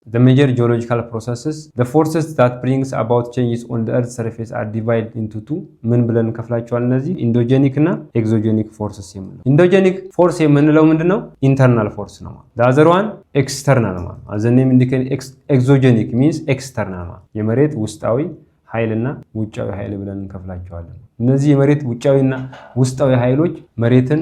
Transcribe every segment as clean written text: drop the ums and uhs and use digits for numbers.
The major geological processes, the forces that brings about changes on the earth's surface are divided into two. ምን ብለን ከፍላቸዋል እነዚህ ኢንዶጀኒክ እና ኤግዞጀኒክ ፎርስስ የምንለው። ኢንዶጀኒክ ፎርስ የምንለው ምንድነው? ኢንተርናል ፎርስ ነው ማለት። the other one external ማለት። as the name indicates exogenic means external ማለት የመሬት ውስጣዊ ኃይልና ውጫዊ ኃይል ብለን እንከፍላቸዋለን። እነዚህ የመሬት ውጫዊና ውስጣዊ ኃይሎች መሬትን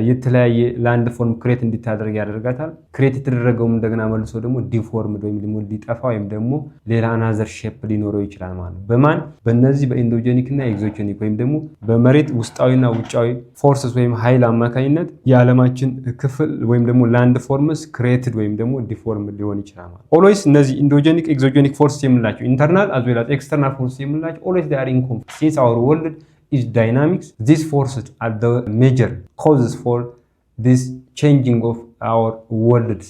የተለያየ ላንድ ፎርም ክሬት እንድታደርግ ያደርጋታል። ክሬት የተደረገውም እንደገና መልሶ ደግሞ ዲፎርምድ ወይም ደግሞ ሊጠፋ ወይም ደግሞ ሌላ አናዘር ሼፕ ሊኖረው ይችላል ማለት ነው። በማን በእነዚህ በኢንዶጀኒክ እና ኤግዞጀኒክ ወይም ደግሞ በመሬት ውስጣዊና ውጫዊ ፎርስስ ወይም ኃይል አማካኝነት የዓለማችን ክፍል ወይም ደግሞ ላንድ ፎርምስ ክሬትድ ወይም ደግሞ ዲፎርምድ ሊሆን ይችላል ማለት ነው። ኦልዌይስ እነዚህ ኢንዶጀኒክ ኤግዞጀኒክ ፎርስ የምንላቸው ኢንተርናል አዝ ዌል አዝ ኤክስተርናል ፎርስ የምንላቸው ኦልዌይስ they are in conflict since our world is dynamics. These forces are the major causes for this changing of our world's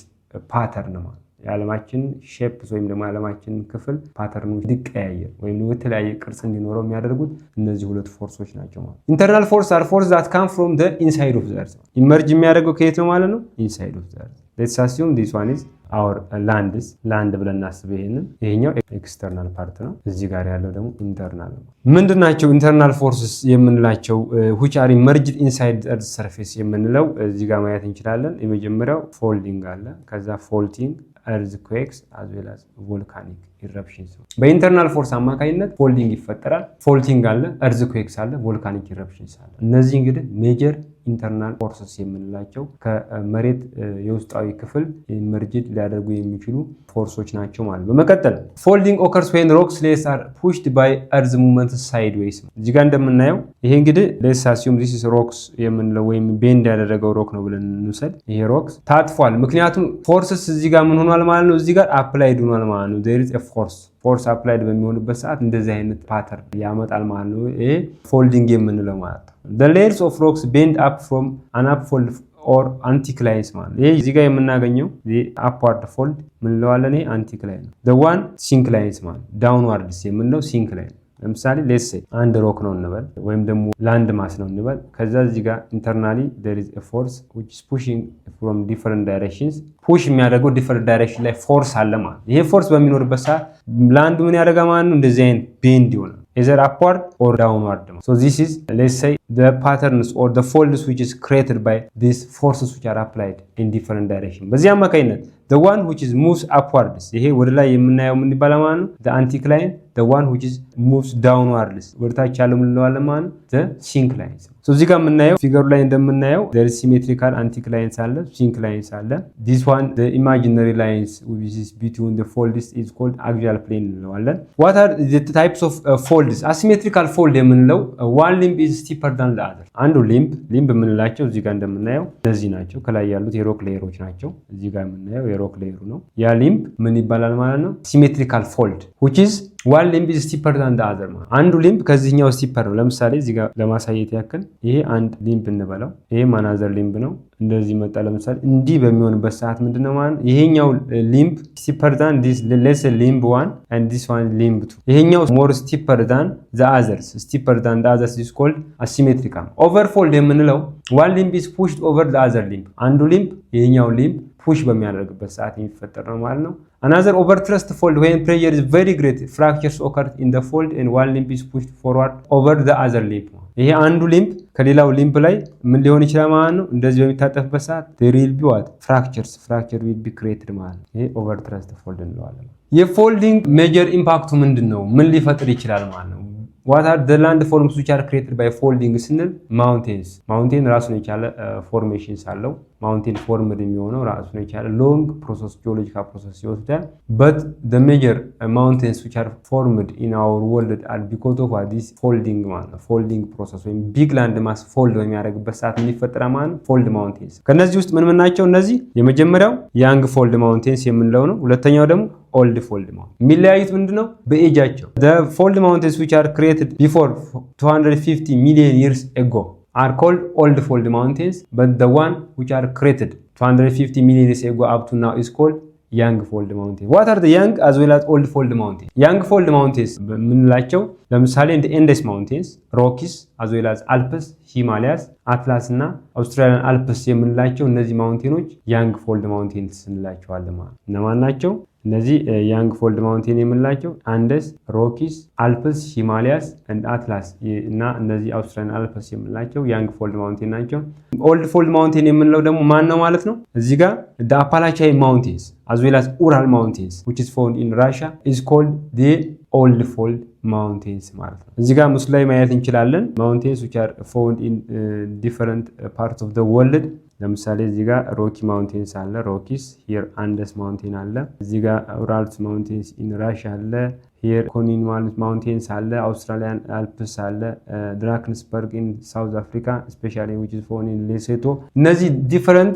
pattern ማለት የዓለማችን ሼፕ ወይም ደግሞ የዓለማችን ክፍል ፓተርኑ እንዲቀያየር ወይም ደግሞ የተለያየ ቅርጽ እንዲኖረው የሚያደርጉት እነዚህ ሁለት ፎርሶች ናቸው ማለት። ኢንተርናል ፎርስ are forces that come from the inside of the earth. ኢመርጅ የሚያደርገው ከየት ነው ማለት ነው? inside of the earth. Let's assume this one is our land ብለን እናስብ። ይሄኛው ኤክስተርናል ፓርት ነው። እዚህ ጋር ያለው ደግሞ ኢንተርናል ነው። ምንድናቸው ኢንተርናል ፎርስስ የምንላቸው? which are emerged inside the earth surface የምንለው እዚህ ጋር ማየት እንችላለን። የመጀመሪያው ፎልዲንግ አለ፣ ከዛ ፎልቲንግ earthquakes as well as volcanic eruptions። በኢንተርናል ፎርስ አማካኝነት ፎልዲንግ ይፈጠራል፣ ፎልቲንግ አለ፣ earthquakes አለ፣ volcanic eruptions አለ። እነዚህ እንግዲህ ሜጀር ኢንተርናል ፎርስስ የምንላቸው ከመሬት የውስጣዊ ክፍል ኢመርጅድ ሊያደርጉ የሚችሉ ፎርሶች ናቸው ማለት። በመቀጠል folding occurs when rocks layers are pushed by earth movement sideways። እዚህ ጋር እንደምናየው ይሄ እንግዲህ let's assume this is rocks የምንለው ወይም ቤንድ ያደረገው ሮክ ነው ብለን እንውሰድ። ይሄ ሮክስ ታጥፏል። ምክንያቱም ፎርስስ እዚህ ጋር ምን ሆኗል ማለት ነው? እዚህ ጋር አፕላይድ ሆኗል ማለት ነው። there is a ፎርስ አፕላይድ በሚሆንበት ሰዓት እንደዚህ አይነት ፓተርን ያመጣል ማለት ነው። ይሄ ፎልዲንግ የምንለው ማለት ነው። the layers of rocks bend up from an upfold or anticlines ማለት ነው። ይሄ እዚህ ጋር የምናገኘው upward fold ምን እንለዋለን? ይሄ anticline ነው። the one synclines ማለት downwards የምንለው syncline። ለምሳሌ let's say አንድ ሮክ ነው እንበል ወይም ደግሞ ላንድ ማስ ነው እንበል። ከዛ እዚህ ጋር internally there is a force which is pushing from different directions። ፑሽ የሚያደርገው different direction ላይ ፎርስ አለ ማለት። ይሄ ፎርስ በሚኖርበት ሰዓት ላንድ ምን ያደርጋል ማለት ነው? እንደዚህ አይነት ቤንድ ይሆናል either upward or downward። So this is let's say the patterns or the folds which is created by these forces which are applied in different direction። በዚህ አማካኝነት the one which is moves upwards ይሄ ወደ ላይ የምናየው ምን ይባላል ማለት ነው? the anticline። the one which is moves downwards ወደ ታች ያለው ምን እንለዋለን ማለት ነው? the synclines። so እዚህ ጋር የምናየው ፊገሩ ላይ እንደምናየው there is symmetrical anticlines አለ፣ synclines አለ። this one the imaginary lines which is between the folds is called axial plane እንለዋለን። what are the types of folds? asymmetrical fold የምንለው one limb is steeper than the other። አንዱ limb የምንላቸው እዚህ ጋር እንደምናየው እነዚህ ናቸው። ከላይ ያሉት የሮክ ሌየሮች ናቸው። እዚህ ጋር የምናየው የሮክ ሌየሩ ነው። ያ limb ምን ይባላል ማለት ነው? symmetrical fold which is one limb is steeper than the other ማለት አንዱ limb ከዚህኛው steeper ነው። ለምሳሌ እዚህ ጋር ለማሳየት ያክል ይሄ አንድ limb እንበለው፣ ይሄ ማናዘር limb ነው። እንደዚህ መጣ። ለምሳሌ እንዲህ በሚሆንበት ሰዓት ምንድነው ማለት ነው? ይሄኛው limb steeper than this let's say limb 1 and this one limb 2። ይሄኛው more steeper than the others is called asymmetrical። overfold የምንለው one limb is pushed over the other limb አንዱ limb ይሄኛው limb ፑሽ በሚያደርግበት ሰዓት የሚፈጠር ነው ማለት ነው። another overthrust fold when pressure is very great fractures occur in the fold and one limb is pushed forward over the other limb። ይሄ አንዱ limb ከሌላው limb ላይ ምን ሊሆን ይችላል ማለት ነው? እንደዚህ በሚታጠፍበት ሰዓት there will be what fracture will be created ማለት ነው። ይሄ overthrust fold እንለዋለን። የፎልዲንግ ሜጀር ኢምፓክቱ ምንድነው? ምን ሊፈጥር ይችላል ማለት ነው? what are the land forms which are created by folding ስንል ማውንቴን ራሱን የቻለ ፎርሜሽንስ አለው። ማውንቴን ፎርምድ የሚሆነው ራሱን የቻለ ሎንግ ፕሮሰስ ጂኦሎጂካል ፕሮሰስ ይወስዳል። but the major mountains which are formed in our world are because of this folding ማለት folding process ወይም ቢግ ላንድ ማስ ፎልድ በሚያደርግበት ሰዓት ምን ይፈጠራል ማለት ፎልድ ማውንቴንስ። ከነዚህ ውስጥ ምን ናቸው እነዚህ? የመጀመሪያው ያንግ ፎልድ ማውንቴንስ የምንለው ነው። ሁለተኛው ደግሞ ኦልድ ፎልድ ማውንቴን። የሚለያዩት ምንድነው? በኤጃቸው። the fold mountains which are created before 250 million years ago are called old fold mountains, but the one which are created 250 million years ago up to now is called young fold mountains. What are the young as well as old fold mountains? young fold mountains ምንላቸው ለምሳሌ እንደ ኢንደስ ማውንቴንስ፣ ሮኪስ as well as አልፕስ፣ ሂማላያስ፣ አትላስ እና አውስትራሊያን አልፕስ የምንላቸው እነዚህ ማውንቴኖች ያንግ ፎልድ ማውንቴንስ እንላቸዋለን ማለት ነው። እነማን ናቸው? እነዚህ ያንግ ፎልድ ማውንቴን የምንላቸው አንደስ፣ ሮኪስ፣ አልፕስ፣ ሂማሊያስ እና አትላስ እና እነዚህ አውስትራሊያን አልፕስ የምንላቸው ያንግ ፎልድ ማውንቴን ናቸው። ኦልድ ፎልድ ማውንቴን የምንለው ደግሞ ማን ነው ማለት ነው? እዚህ ጋር the Appalachian Mountains as well as Ural Mountains which is found in Russia is called the old fold mountains ማለት ነው። እዚህ ጋር ምስሉ ላይ ማየት እንችላለን mountains which are found in different parts of the world። ለምሳሌ እዚህ ጋር ሮኪ ማውንቴንስ አለ፣ ሮኪስ ሂር አንደስ ማውንቴን አለ። እዚህ ጋር ኡራልስ ማውንቴንስ ኢን ራሽያ አለ። ሂር ኮኒን ማውንቴንስ አለ፣ አውስትራሊያን አልፕስ አለ፣ ድራክንስበርግ ኢን ሳውዝ አፍሪካ ስፔሻሊ which is found in Lesotho። እነዚህ ዲፈረንት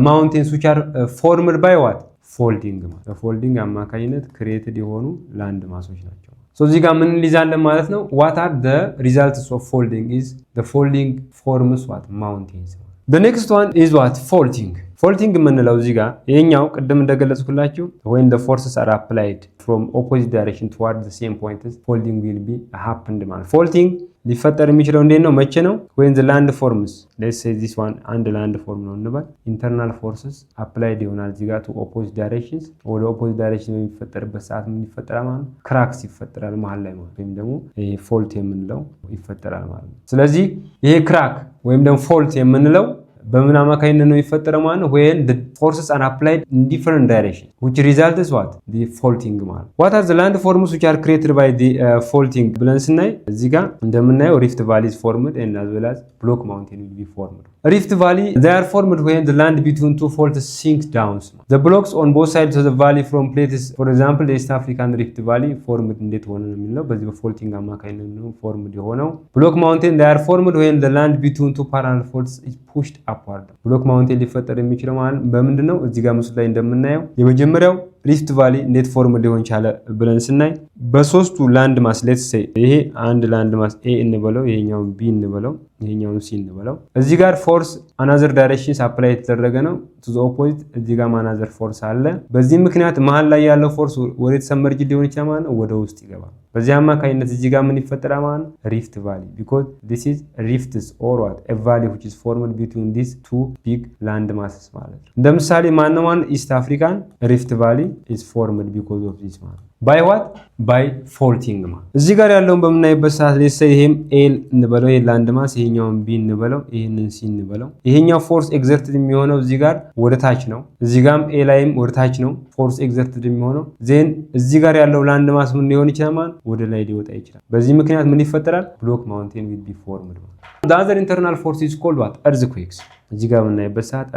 ማውንቴንስ which are formed by what ፎልዲንግ በፎልዲንግ አማካኝነት ክሬትድ የሆኑ ላንድ ማሶች ናቸው። እዚህ ጋር ምን እንይዛለን ማለት ነው? what are the results of folding is the folding forms what mountains። the next one is what faulting። ፎልቲንግ የምንለው እዚህ ጋር ይሄኛው ቅድም እንደገለጽኩላችሁ when the forces are applied from opposite direction toward the same point folding will be happened ማለት ፎልቲንግ ሊፈጠር የሚችለው እንዴት ነው? መቼ ነው? when the land forms let's say this one አንድ land form ነው እንበል internal forces applied ይሆናል እዚህ ጋር to opposite directions ወደ opposite direction በሚፈጠርበት ሰዓት ምን ይፈጠራል ማለት ነው? ክራክስ ይፈጠራል መሃል ላይ ማለት ወይም ደግሞ ይሄ ፎልት የምንለው ይፈጠራል ማለት ነው። ስለዚህ ይሄ ክራክ ወይም ደግሞ ፎልት የምንለው በምን አማካኝነት ነው የሚፈጠረው ማለት ነው? when the forces are applied in different directions which results what the faulting ማለት what are the land forms which are created by the faulting ብለን ስናይ እዚህ ጋር እንደምናየው rift valley is formed and as well as block mountain will be formed። rift valley they are formed when the land between two faults sinks down. the blocks on both sides of the valley from places for example the East African rift valley formed እንዴት ሆነ ነው የሚለው በዚህ በፎልቲንግ አማካኝነት ነው formed የሆነው። block mountain they are formed when the land between two parallel faults is pushed upward። ብሎክ ማውንቴን ሊፈጠር የሚችለው ማለት በምንድነው? እዚህ ጋር ምስሉ ላይ እንደምናየው የመጀመሪያው ሪፍት ቫሊ እንዴት ፎርም ሊሆን ቻለ ብለን ስናይ በሶስቱ ላንድ ማስ ሌትስ ሴይ ይሄ አንድ ላንድ ማስ ኤ እንበለው፣ ይሄኛውን ቢ እንበለው፣ ይሄኛውን ሲ እንበለው። እዚህ ጋር ፎርስ አናዘር ዳይሬክሽንስ አፕላይ የተደረገ ነው ቱ ዘ ኦፖዚት። እዚህ ጋር አናዘር ፎርስ አለ። በዚህ ምክንያት መሃል ላይ ያለው ፎርስ ወደ ተሰመርጅ ሊሆን ይችላል ማለት ነው፣ ወደ ውስጥ ይገባል። በዚህ አማካኝነት እዚህ ጋር ምን ይፈጠራል ማለት ነው? ሪፍት ቫሊ because this is rifts or what a valley which is formed between these two big land masses ማለት ነው። እንደ ምሳሌ ማነው ኢስት አፍሪካን ሪፍት ቫሊ is formed because of this ማለት by what by faulting ማለት እዚህ ጋር ያለውን በምናይበት ሰዓት ለሰይ ይሄም ኤል እንበለው ይሄ ላንድ ማስ ይሄኛውን ቢ እንበለው ይሄንን ሲ እንበለው ይሄኛው ፎርስ ኤግዘርትድ የሚሆነው እዚህ ጋር ወደ ታች ነው፣ እዚህ ጋርም ኤ ላይም ወደ ታች ነው ፎርስ ኤግዘርትድ የሚሆነው ዜን እዚህ ጋር ያለው ላንድ ማስ ምን ሊሆን ይችላል ማለት ወደ ላይ ሊወጣ ይችላል። በዚህ ምክንያት ምን ይፈጠራል? ብሎክ ማውንቴን will be formed። the other internal force is called what earthquakes። እዚህ ጋር የምናይበት ሰዓት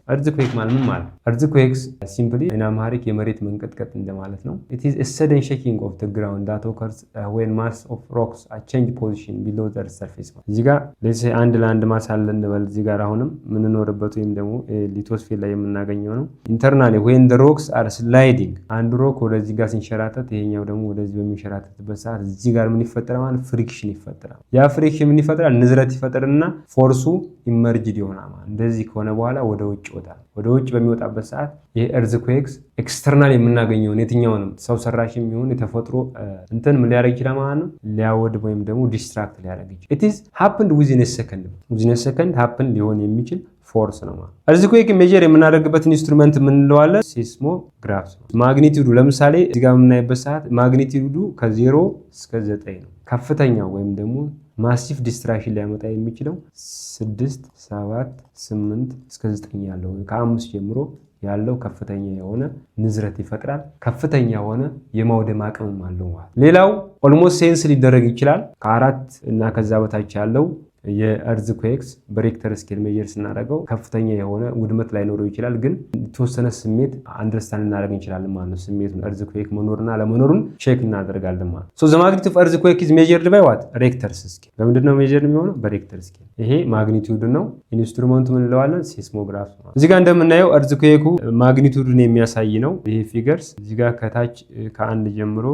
earthquake ማለት ምን ማለት? earthquakes simply in Amharic የመሬት መንቀጥቀጥ እንደማለት ነው። it is a sudden shaking of the ground that occurs when mass of rocks are change position below the earth's surface። እዚህ ጋር let's say አንድ ላንድ ማስ አለ እንበል። እዚህ ጋር አሁንም የምንኖርበት ወይም ደግሞ ሊቶስፌር ላይ የምናገኘው ነው። internally when the rocks are sliding አንድ ሮክ ወደዚህ ጋር ሲንሸራተት ይሄኛው ደግሞ ወደዚህ በሚንሸራተትበት ሰዓት እዚህ ጋር ምን ይፈጠራል ማለት ፍሪክሽን ይፈጠራል። ያ ፍሪክሽን ምን ይፈጠራል? ንዝረት ይፈጠርና ፎርሱ ኢመርጅድ ይሆናል። እንደዚህ ከሆነ በኋላ ወደ ውጭ ይወጣል። ወደ ውጭ በሚወጣበት ሰዓት ይሄ earthquakes ኤክስተርናል የምናገኘው የትኛውንም ሰው ሰራሽ የሚሆን የተፈጥሮ እንትን ምን ሊያደርግ ይችላል ማለት ነው? ሊያወድም ወይም ደግሞ ዲስትራክት ሊያደርግ ይችላል። it is happened within a second happen ሊሆን የሚችል ፎርስ ነው ማለት። earthquake ሜጀር የምናደርግበት ኢንስትሩመንት ምን እንለዋለን? ሲስሞግራፍ ነው። ማግኒቲዩዱ ለምሳሌ እዚህ ጋር የምናይበት ሰዓት ማግኒቲዩዱ ከ0 እስከ 9 ነው። ከፍተኛው ወይም ደግሞ ማሲቭ ዲስትራክሽን ሊያመጣ የሚችለው 6 7 8 እስከ 9 ያለው ከ5 ጀምሮ ያለው ከፍተኛ የሆነ ንዝረት ይፈጥራል። ከፍተኛ የሆነ የማውደም አቅምም አለው ማለት። ሌላው ኦልሞስት ሴንስ ሊደረግ ይችላል። ከ4 እና ከዛ በታች ያለው የearthquakes በሬክተር ስኬል ሜጀር ስናደርገው ከፍተኛ የሆነ ውድመት ላይኖረው ይችላል፣ ግን የተወሰነ ስሜት አንደርስታንድ እናደርግ እንችላለን ማለት ነው። ስሜቱን earthquake መኖርና ለመኖሩን ቼክ እናደርጋለን ማለት ነው። so the magnitude of earthquake is measured by what rector scale። በምንድን ነው ሜጀር የሚሆነው? በሬክተር ስኬል። ይሄ ማግኒቲዩድ ነው። ኢንስትሩመንቱ ምን እንለዋለን? ሲስሞግራፍ ነው። እዚህ ጋር እንደምናየው earthquake ማግኒቲዩድን የሚያሳይ ነው። ይሄ ፊገርስ እዚህ ጋር ከታች ከአንድ ጀምሮ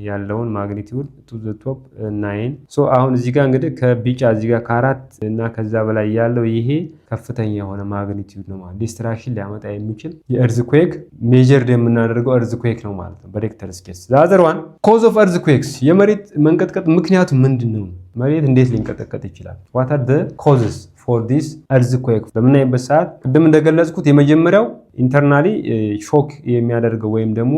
ያለውን ማግኒቲዩድ to the top 9 so አሁን እዚህ ጋር እንግዲህ ከቢጫ እዚህ ጋር አራት እና ከዛ በላይ ያለው ይሄ ከፍተኛ የሆነ ማግኒቲዩድ ነው ማለት ዲስትራክሽን ሊያመጣ የሚችል የearthquake ሜጀርድ የምናደርገው earthquake ነው ማለት ነው በሬክተር ስኬል። the other one cause of earthquakes የመሬት መንቀጥቀጥ ምክንያቱ ምንድነው? መሬት እንዴት ሊንቀጠቀጥ ይችላል? what are the causes for this earthquake በምናይበት ሰዓት ቅድም እንደገለጽኩት የመጀመሪያው ኢንተርናሊ ሾክ የሚያደርገው ወይም ደግሞ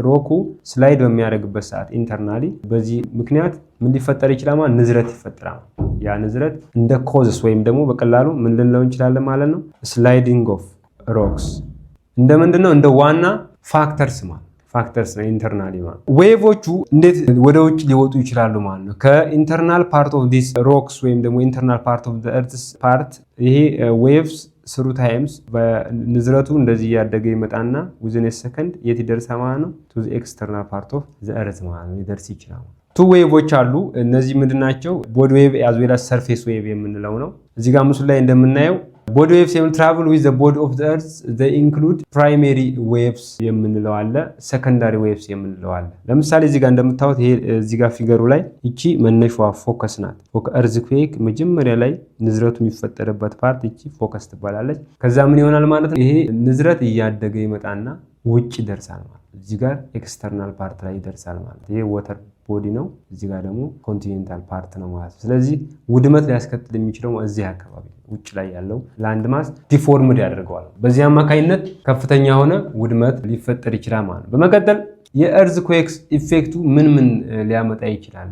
ሮኩ ስላይድ በሚያደርግበት ሰዓት ኢንተርናሊ በዚህ ምክንያት ምን ሊፈጠር ይችላል ማለት ንዝረት ይፈጠራል። ያ ንዝረት እንደ ኮዝስ ወይም ደግሞ በቀላሉ ምን ልንለው እንችላለን ማለት ነው ስላይዲንግ ኦፍ ሮክስ እንደ ምንድነው እንደ ዋና ፋክተርስ ማለት ፋክተርስ ነው ኢንተርናሊ ማለት ዌቮቹ እንዴት ወደ ውጭ ሊወጡ ይችላሉ ማለት ነው ከኢንተርናል ፓርት ኦፍ ዲስ ሮክስ ወይም ደግሞ ኢንተርናል ፓርት ኦፍ ዘ እርትስ ፓርት ይሄ ዌቭስ ስሩ ታይምስ በንዝረቱ እንደዚህ ያደገ ይመጣና within a second የት ይደርሳል ማለት ነው to the external part of the earth ማለት ነው ይደርስ ይችላል። ቱ ዌቮች አሉ። እነዚህ ምንድናቸው? ቦዲ ዌቭ as well as surface ዌቭ የምንለው ነው። እዚህ ጋር ምስሉ ላይ እንደምናየው ቦዲ ዌቭስ will travel with the body of the earth. they include primary waves የምንለው አለ፣ secondary waves የምንለው አለ። ለምሳሌ እዚህ ጋር እንደምታዩት ይሄ እዚህ ጋር ፊገሩ ላይ እቺ መነሻዋ ፎከስ ናት። earthquake መጀመሪያ ላይ ንዝረቱ የሚፈጠርበት ፓርት እቺ ፎከስ ትባላለች። ከዛ ምን ይሆናል ማለት ነው ይሄ ንዝረት እያደገ ይመጣና ውጭ ይደርሳል ማለት ነው። እዚህ ጋር ኤክስተርናል ፓርት ላይ ይደርሳል ማለት ነው። ይሄ ወተር ቦዲ ነው፣ እዚህ ጋር ደግሞ ኮንቲኔንታል ፓርት ነው ማለት ነው። ስለዚህ ውድመት ሊያስከትል የሚችለው እዚህ አካባቢ ውጭ ላይ ያለው ላንድ ማስ ዲፎርምድ ያደርገዋል። በዚህ አማካኝነት ከፍተኛ የሆነ ውድመት ሊፈጠር ይችላል ማለት ነው። በመቀጠል የእርዝኩዌክስ ኢፌክቱ ምን ሊያመጣ ይችላል?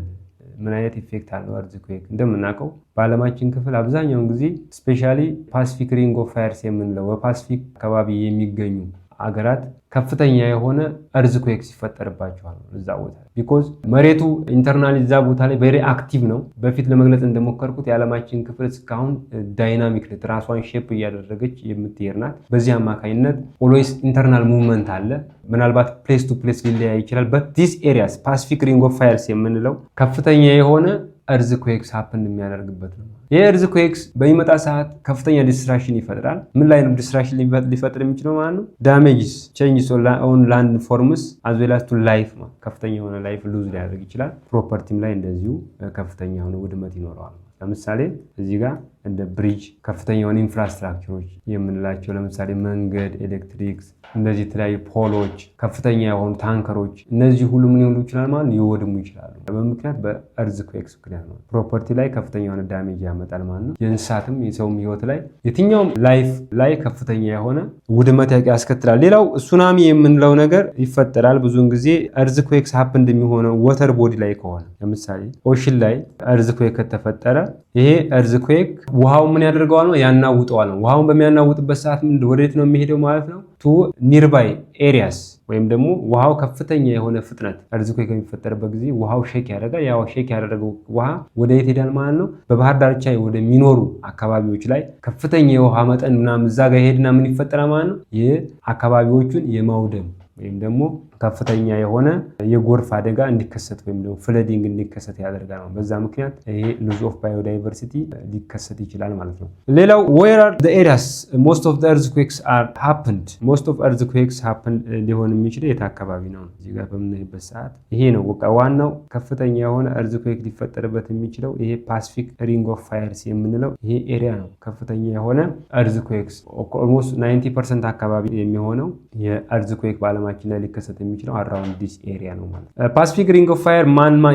ምን አይነት ኢፌክት አለው እርዝኩዌክ? እንደምናውቀው በዓለማችን ክፍል አብዛኛውን ጊዜ ስፔሻሊ ፓሲፊክ ሪንግ ኦፍ ፋየርስ የምንለው በፓሲፊክ አካባቢ የሚገኙ አገራት ከፍተኛ የሆነ እርዝኩዌክስ ይፈጠርባቸዋል እዛ ቦታ ቢኮዝ መሬቱ ኢንተርናሊ እዛ ቦታ ላይ ቬሪ አክቲቭ ነው። በፊት ለመግለጽ እንደሞከርኩት የዓለማችን ክፍል እስካሁን ዳይናሚክ ራሷን ሼፕ እያደረገች የምትሄድ ናት። በዚህ አማካኝነት ኦልዌይስ ኢንተርናል ሙቭመንት አለ። ምናልባት ፕሌስ ቱ ፕሌስ ሊለያይ ይችላል። በት ዲስ ኤሪያስ ፓሲፊክ ሪንግ ኦፍ ፋየርስ የምንለው ከፍተኛ የሆነ እርዝኩዌክስ ሀፕን የሚያደርግበት ነው። ይህ እርዝኩዌክስ በሚመጣ ሰዓት ከፍተኛ ዲስትራክሽን ይፈጥራል። ምን ላይ ነው ዲስትራክሽን ሊፈጥር የሚችለው ማለት ነው? ዳሜጅስ ቼንጅስ ኦን ላንድ ፎርምስ አዝ ዌል አዝ ቱ ላይፍ ማለት ከፍተኛ የሆነ ላይፍ ሉዝ ሊያደርግ ይችላል። ፕሮፐርቲም ላይ እንደዚሁ ከፍተኛ የሆነ ውድመት ይኖረዋል። ለምሳሌ እዚህ ጋር እንደ ብሪጅ ከፍተኛ የሆነ ኢንፍራስትራክቸሮች የምንላቸው ለምሳሌ መንገድ፣ ኤሌክትሪክስ፣ እንደዚህ የተለያዩ ፖሎች፣ ከፍተኛ የሆኑ ታንከሮች እነዚህ ሁሉ ምን ሊሆኑ ይችላል ማለት ሊወድሙ ይችላሉ። በምክንያት በእርዝኩዌክስ ምክንያት ነው። ፕሮፐርቲ ላይ ከፍተኛ የሆነ ዳሜጅ ያመጣል ማለት ነው። የእንስሳትም የሰውም ህይወት ላይ የትኛውም ላይፍ ላይ ከፍተኛ የሆነ ውድመት ያስከትላል። ሌላው ሱናሚ የምንለው ነገር ይፈጠራል። ብዙውን ጊዜ እርዝኩዌክስ ሀፕን እንደሚሆነው ወተር ቦዲ ላይ ከሆነ ለምሳሌ ኦሽን ላይ እርዝኩዌክ ከተፈጠረ ይሄ እርዝኩዌክ ውሃው ምን ያደርገዋል ነው ያናውጠዋል ነው። ውሃውን በሚያናውጥበት ሰዓት ወዴት ነው የሚሄደው ማለት ነው? ቱ ኒርባይ ኤሪያስ ወይም ደግሞ ውሃው ከፍተኛ የሆነ ፍጥነት እርዝኩዌክ የሚፈጠርበት ጊዜ ውሃው ሼክ ያደርጋል። ያው ሼክ ያደረገው ውሃ ወደ የት ሄዳል ማለት ነው? በባህር ዳርቻ ወደሚኖሩ አካባቢዎች ላይ ከፍተኛ የውሃ መጠን ምናምን እዛ ጋር ሄድና ምን ይፈጠራል ማለት ነው? ይህ አካባቢዎቹን የማውደም ወይም ደግሞ ከፍተኛ የሆነ የጎርፍ አደጋ እንዲከሰት ወይም ደግሞ ፍለዲንግ እንዲከሰት ያደርጋል ነው። በዛ ምክንያት ይሄ ሉዝ ኦፍ ባዮዳይቨርሲቲ ሊከሰት ይችላል ማለት ነው። ሌላው where are the areas most of the earthquakes are happened most of earthquakes happen ሊሆን የሚችለው የት አካባቢ ነው? እዚህ ጋር በምናይበት ሰዓት ይሄ ነው በቃ ዋናው ከፍተኛ የሆነ earthquake ሊፈጠርበት የሚችለው ይሄ ፓሲፊክ ሪንግ ኦፍ ፋየርስ የምንለው ይሄ ኤሪያ ነው። ከፍተኛ የሆነ earthquakes almost 90% አካባቢ የሚሆነው የearthquake በዓለማችን ላይ ሊከሰት የሚችለው አራውንድ ዲስ ኤሪያ ነው ማለት ነው። ፓሲፊክ ሪንግ ኦፍ ፋየር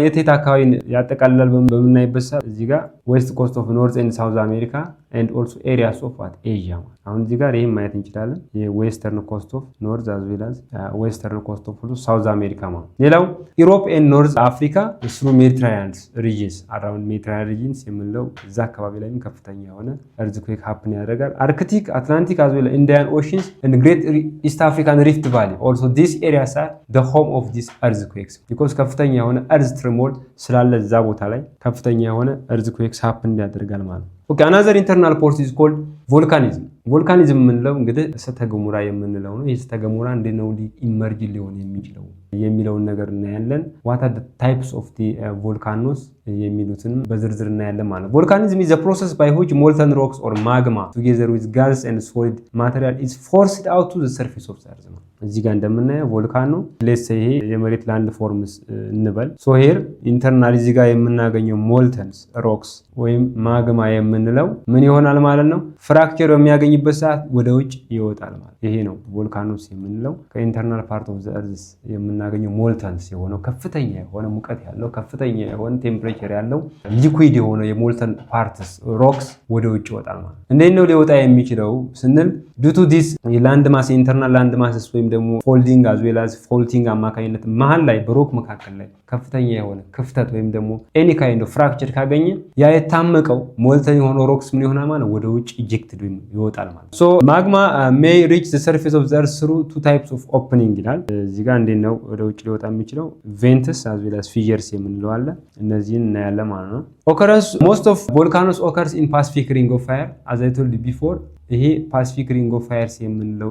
የት አካባቢ ያጠቃልላል በምናይበት ሰዓት እዚህ ጋር ዌስት ኮስት ኦፍ ኖርዝ ኤንድ ሳውዝ አሜሪካ ኤንድ ኦልሶ ኤሪያስ ኦፍ ኤዥያ። አሁን እዚህ ጋር ይሄን ማየት እንችላለን። የዌስተርን ኮስት ኦፍ ኖርዝ አዝ ዌል አዝ ዌስተርን ኮስት ኦፍ ሳውዝ አሜሪካ ማለት። ሌላው ኢሮፕ ኤንድ ኖርዝ አፍሪካ ስሩ ሜዲትራኒያን ሪጅንስ አራውንድ ሜዲትራኒያን ሪጅንስ የምንለው እዛ አካባቢ ላይም ከፍተኛ የሆነ እርዝኩዌክ ሀፕን ያደርጋል። አርክቲክ፣ አትላንቲክ አዝ ዌል ኢንዲያን ኦሽንስ ኤንድ ግሬት ኢስት አፍሪካን ሪፍት ቫሊ ኦልሶ ዲስ ኤሪያስ አር ዘ ሆም ኦፍ ዲስ እርዝኩዌክስ ቢኮዝ ከፍተኛ የሆነ እርዝ ትርሞል ስላለ እዛ ቦታ ላይ ከፍተኛ የሆነ እርዝኩዌክስ ሀፕን ያደርጋል ማለት ነው። ኦኬ አናዘር ኢንተርናል ፎርስ ኢዝ ኮልድ ቮልካኒዝም። ቮልካኒዝም የምንለው እንግዲህ እሳተ ገሞራ የምንለው ነው። የእሳተ ገሞራ እንዴት ነው ኢመርጅ ሊሆን የሚችለው የሚለውን ነገር እናያለን። ዋት አር ዘ ታይፕስ ኦፍ ዲ ቮልካኖስ የሚሉትን በዝርዝር እናያለን ማለት ነው። ቮልካኒዝም ኢዝ ዘ ፕሮሰስ ባይ ዊች ሞልተን ሮክስ ኦር ማግማ ቱጌዘር ዊዝ ጋዝ ኤንድ ሶሊድ ማቴሪያል ኢዝ ፎርስድ አውት ቱ ዘ ሰርፌስ ኦፍ ዘ እርዝ ነው። እዚህ ጋር እንደምናየው ቮልካኖ ሌትስ ሴይ ይሄ የመሬት ላንድ ፎርምስ እንበል። ሶ ሄር ኢንተርናል እዚህ ጋር የምናገኘው ሞልተንስ ሮክስ ወይም ማግማ የምንለው ምን ይሆናል ማለት ነው? ፍራክቸር በሚያገኝበት በሚያገኝበት ሰዓት ወደ ውጭ ይወጣል ማለት። ይሄ ነው ቮልካኖስ የምንለው። ከኢንተርናል ፓርት ኦፍ ዘ እርዝ የምናገኘው ሞልተንስ የሆነው ከፍተኛ የሆነ ሙቀት ያለው ከፍተኛ የሆነ ቴምፕሬቸር ያለው ሊኩዊድ የሆነ የሞልተን ፓርትስ ሮክስ ወደ ውጭ ይወጣል ማለት። እንዴት ነው ሊወጣ የሚችለው ስንል ዱቱ ዲስ የላንድ ማስ ኢንተርናል ላንድ ማስስ ወይም ደግሞ ፎልዲንግ አዝ ዌል አዝ ፎልቲንግ አማካኝነት መሀል ላይ በሮክ መካከል ላይ ከፍተኛ የሆነ ክፍተት ወይም ደግሞ ኤኒ ካይንድ ኦፍ ፍራክቸር ካገኘ ያ የታመቀው ሞልተን የሆነው ሮክስ ምን ይሆናል ማለት ወደ ውጭ ኢጀክትድ ይወጣል ማለት። ሶ ማግማ ሜይ ሪች ዘ ሰርፌስ ኦፍ ዘ እርዝ ስሩ ቱ ታይፕስ ኦፍ ኦፕኒንግ ይላል። እዚህ ጋር እንዴት ነው ወደ ውጭ ሊወጣ የሚችለው? ቬንትስ አዝ ዌል አዝ ፊዠርስ የምንለው አለ። እነዚህን እናያለን ማለት ነው። ኦከረንስ ሞስት ኦፍ ቮልካኖስ ኦከርስ ኢን ፓሲፊክ ሪንግ ኦፍ ፋየር አዝ አይ ቶልድ ቢፎር። ይሄ ፓሲፊክ ሪንግ ኦፍ ፋየርስ የምንለው